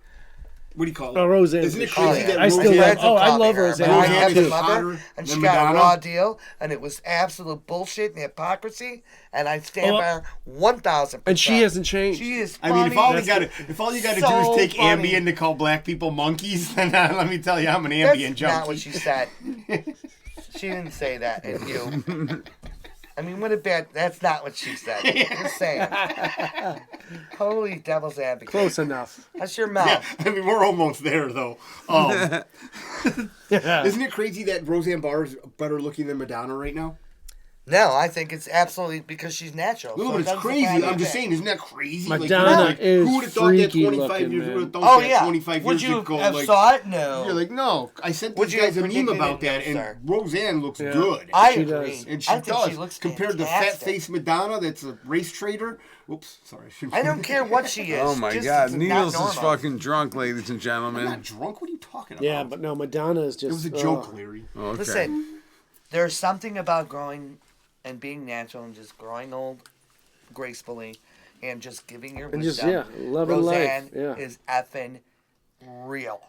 What do you call it? Oh, Roseanne. Isn't it Oh, crazy yeah. that I still Roseanne- love. Friends Oh, have I called me love her, Roseanne. but I Roseanne have is to love hotter her, and she than got a Madonna? raw deal, and it was absolute bullshit and hypocrisy, and I stand by her 1,000%. And she hasn't changed. She is I funny. mean, if all you got to do so is take funny. Ambien to call black people monkeys, then let me tell you, I'm an That's Ambien not what junkie. she said. She didn't say that, and you. I mean, what a bad. That's not what she said. Just saying. Holy devil's advocate. Close enough. That's your mouth. Yeah, I mean, we're almost there, though. Isn't it crazy that Roseanne Barr is better looking than Madonna right now? No, I think it's absolutely because she's natural. No, so but it it's doesn't crazy. surprise I'm me just a bit. saying, isn't that crazy? Madonna is who would have thought that freaky 25 looking, years? Who would have man. thought Oh that yeah. 25 Would years you ago? have like, saw it? No. You're like, no. I sent Would these you guys have a meme predicted about it? No, that, and sir. Roseanne looks Yeah. good. I She agree. does. And she I think does. she looks compared to fantastic. fat-faced Madonna, that's a race trader. Oops, sorry. I don't care what she is. Oh my just God, it's not Needles is normal. fucking drunk, ladies and I'm gentlemen. not drunk. What are you talking about? Yeah, but no, Madonna is just. it was a joke, Larry. Okay. Listen, there's something about growing and being natural and just growing old gracefully and just giving your And just, wisdom. yeah, loving Roseanne life, yeah. is effing real.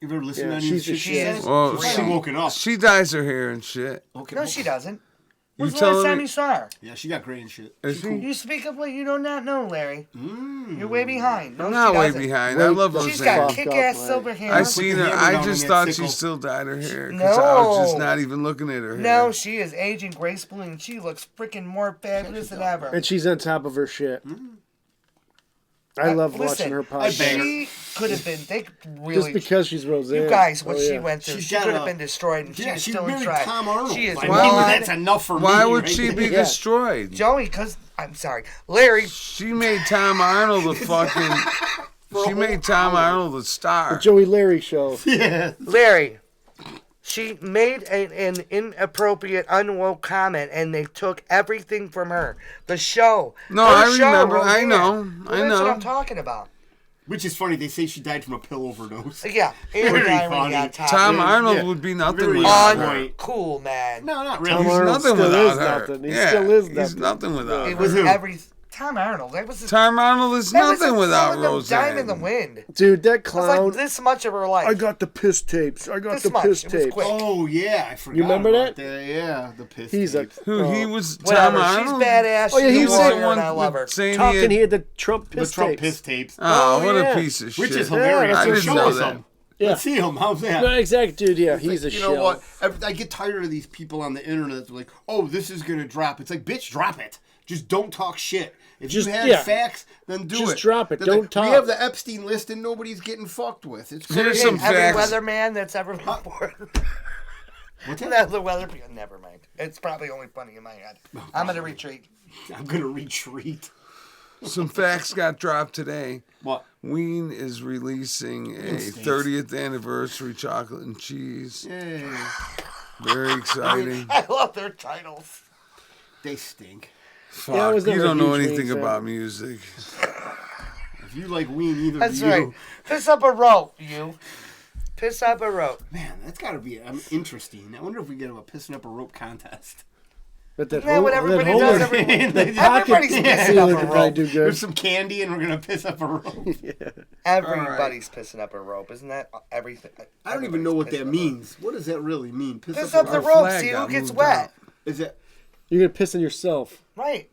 You ever listen Yeah, to any of the she's- shit she she is says? Well, She's probably woken up. She dyes her hair and shit. Okay. No, she doesn't. You When's the last telling time me? you saw her? Yeah, she got gray and shit. Is she? You speak of what you do not know, Larry. You're way behind. No, I'm not she way doesn't. behind. I love She's Roseanne. got Fuck kick-ass up, silver Larry. hair. I seen her. hammer I down just on thought that she sickle. still dyed her hair because I was just No. not even looking at her hair. No, she is aging gracefully and she looks freaking more fabulous than ever. And she's on top of her shit. I love watching her I bang her. podcast. She could have been. They Just really. because she's Roseanne. You guys, what Oh, she yeah. went through, She's she got could have a- been destroyed, and Yeah, she's she still in married trial. Tom Arnold. She is I mean, blonde. that's enough for me. Why would right? she be Yeah. destroyed? Joey, because I'm sorry, Larry. She made Tom Arnold a fucking. She made Tom Arnold a star. The Joey Larry show. Larry, she made an inappropriate, unwoke comment, and they took everything from her. The show. No, Her I show, remember. I Roseanne. know. Well, I that's know. what I'm talking about. Which is funny. They say she died from a pill overdose. Yeah, and Very irony funny. on top. Tom Yeah, Arnold yeah. would be nothing Very without on her. point. Cool, man. No, not Tom really. He's Arnold nothing still without is her. nothing. He Yeah, still is he's nothing. nothing without It her. was Who? Tom Arnold. That was Tom Arnold is that was nothing a without fucking dime in the Roseanne. wind. Dude, that It was clown. like this much of her life. I got the piss tapes. I got This the much. piss It was tapes. quick. Oh yeah, I forgot. You remember about that? Yeah, the piss. He's a. tapes. Who he was? Whatever. Tom She's Arnold. badass. Oh, yeah, She's he a was the warrior, one and I love her. saying Talking, he he had the Trump The piss Trump tapes. piss tapes. Oh, what yeah. a piece of shit! Which is Yeah, hilarious. that's I So didn't show know us that. them. Yeah. Let's see him. How's that? No, exact, dude. Yeah, he's a You shell. know what? I get tired of these people on the internet that are like, "Oh, this is gonna drop." It's like, bitch, drop it. Just don't talk shit. If Just- you have yeah. facts, then do Just it. drop it. They're Don't like, talk. We have the Epstein list, and nobody's getting fucked with. It's Here's crazy. some Every facts. weatherman that's ever been born. What's that? That's the weather. Never mind. It's probably only funny in my head. I'm gonna retreat. I'm gonna retreat. Some facts got dropped today. What? Ween is releasing a States. 30th anniversary chocolate and cheese. Yay. Very exciting. I love their titles. They stink. Fuck, Yeah, I was you never a don't know huge anything Ween fan. about music. If you like Ween, either That's do you. right. Piss up a rope, you. Piss up a rope. Man, that's got to be interesting. I wonder if we get a pissing up a rope contest. But that Isn't that whole, what that everybody whole does every week? that Everybody's pocket pissing ceiling up a could probably rope. do good. There's some candy, and we're gonna piss up a rope. Everybody's pissing up a rope. Isn't that everything? I don't even know what that means. What does that really mean? Piss up the Our rope. flag See who got gets moved wet. out. Is it? You're gonna piss on yourself. Right.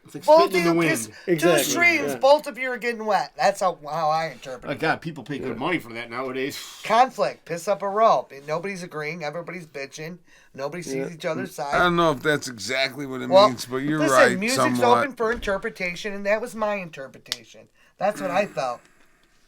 It's like Both of spitting in the you wind. piss. Exactly, Two streams. yeah. Both of you are getting wet. That's how I interpret Oh it. God, people pay good money for that nowadays. Conflict. Piss up a rope. Nobody's agreeing. Everybody's bitching. Nobody sees each other's I side. don't know if that's exactly what it Well, means, but you're listen, right. music's somewhat. open for interpretation, and that was my interpretation. That's what I felt.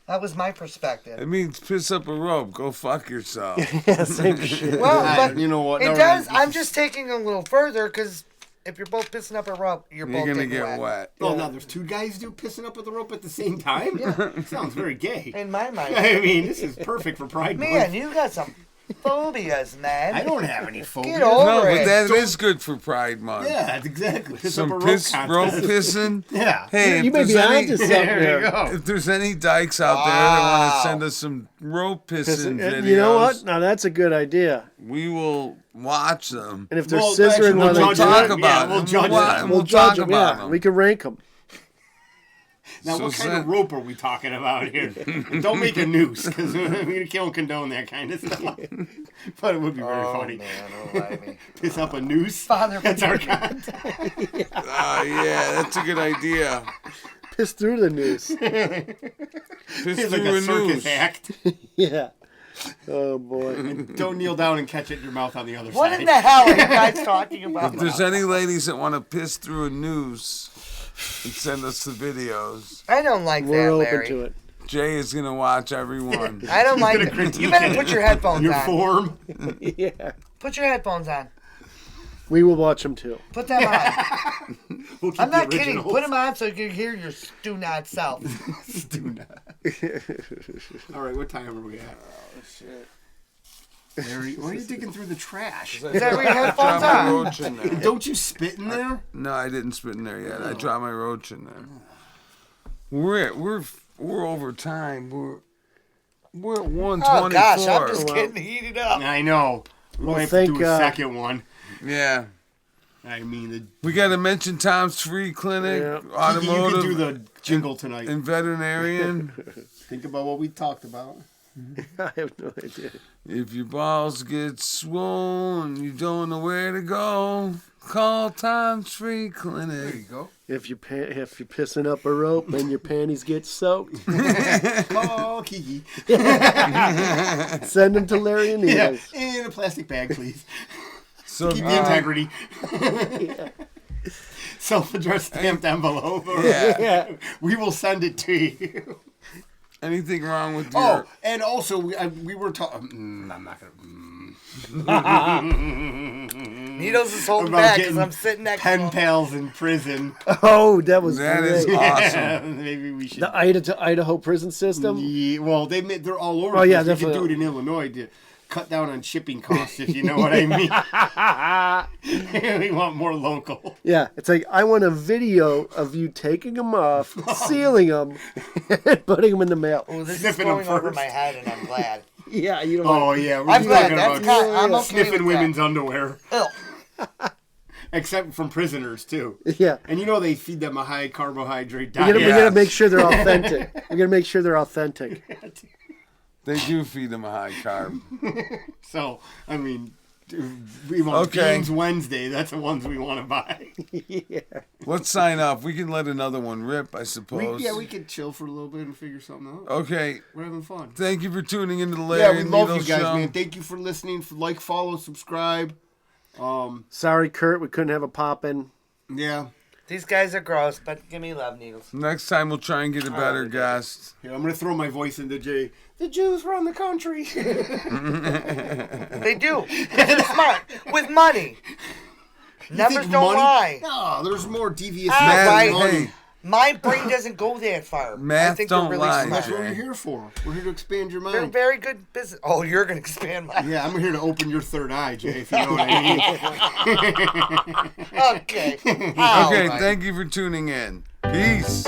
That was my perspective. It means piss up a rope. Go fuck yourself. Yeah, same shit. Well, but You know what? it No, does. this I'm is- just taking it a little further because if you're both pissing up a rope, you're both You're gonna getting get wet. Oh, now there's two guys pissing up at the rope at the same time. Sounds very gay. In my mind, I mean, this is perfect for Pride man, Month. you got some phobias, man. I don't have any phobias. Get over No, but it. that is good for Pride Month. Yeah, that's exactly. It's Some up a rope contest. pissing. Yeah. Hey, You if may there's be any, onto something There you there. go. if there's any dykes out there that want Wow. to send us some rope pissing videos, You know what? Now that's a good idea. we will watch them. And if they're Well, scissoring actually, while we'll they judge do Talk it. it, about we'll them. judge We'll, them. we'll judge talk them. about Yeah, them. we can rank them. Now, So what kind send- of rope are we talking about here? Don't make a noose, because we don't condone that kind of stuff. But it would be very funny. Man, don't lie to me. Piss up a noose. Father, That's our content. Yeah, that's a good idea. Piss through the noose. Piss It's like through a a circus noose. act. Yeah. Oh boy. Don't kneel down and catch it in your mouth on the other what side. in the hell are you guys talking about? If there's any ladies that want to piss through a noose and send us the videos, I don't like We're that, open Larry. to it. Jay is going to watch every one. I don't like gonna it. critique You better it. put your headphones Your on. form. Yeah. Put your headphones on. We will watch them too. Put them on. We'll keep I'm not the kidding. originals. Put them on so you can hear your do not self. Do not. All right, what time are we at? Oh, shit. Larry, why are you digging through the trash? Is that where your headphones Drop my on? roach in there. Don't you spit in there? No, I didn't spit in there yet. I dropped my roach in there. We're over time. We're at 124. Oh gosh, I'm just getting heated up. I know. We Well, might have to do thank, a second one. Yeah. I mean, We got to mention Tom's Free Clinic, Yeah. you automotive, can do the jingle tonight. and veterinarian. Think about what we talked about. I have no idea. If your balls get swollen, you don't know where to go, call Tom's Free Clinic. go. If you're pissing up a rope and your panties get soaked, Oh, Kiki. send them to Larry and Yeah, Needles. in a plastic bag, please. So Keep the integrity. Self-addressed stamped envelope. yeah. Yeah. We will send it to you. Anything wrong with Oh, your... and also, we were talking... I'm not going Needles is holding About back because getting I'm sitting next to pen him. pals in prison. Oh, that was That great. is awesome. Maybe we should... The Idaho prison system. Yeah, well, they're all over. Oh, yeah, We could do definitely. it in Illinois to cut down on shipping costs, if you know what I mean. We want more local. Yeah, it's like I want a video of you taking them off, sealing them, and putting them in the mail. Oh, this Sniffing is 'em going over first. my head, and I'm glad. Yeah, you don't. Oh, yeah. We're I'm glad. talking That's about kind. I'm okay sniffing with women's that. underwear. Ew. Except from prisoners, too. Yeah. And you know they feed them a high carbohydrate We gotta, diet. we Yeah. gotta make sure they're authentic. We gotta make sure they're authentic. They do feed them a high carb. So, I mean, we want Okay. Beans Wednesday. That's the ones we want to buy. Yeah. Let's sign off. We can let another one rip, I suppose. We could chill for a little bit and figure something out. Okay. We're having fun. Thank you for tuning into the Yeah, Larry we and love Needles you guys, Show. man. Thank you for listening. Like, follow, subscribe. Sorry, Kurt, we couldn't have a pop in. Yeah. These guys are gross, but give me love, Needles. Next time we'll try and get a better guest. Yeah, I'm gonna throw my voice into Jay. The Jews run the country. They do. They're smart with money. Numbers don't lie. No, there's more devious Ah, methods right. than money. Hey, My brain doesn't go that far. Math I think don't they're really lie, smart. That's what Jay. we're here for. We're here to expand your They're mind. very good business. Oh, you're gonna expand my. Yeah, I'm here to open your third eye, Jay, if you know what I mean. Okay. okay, All right. thank you for tuning in. Peace.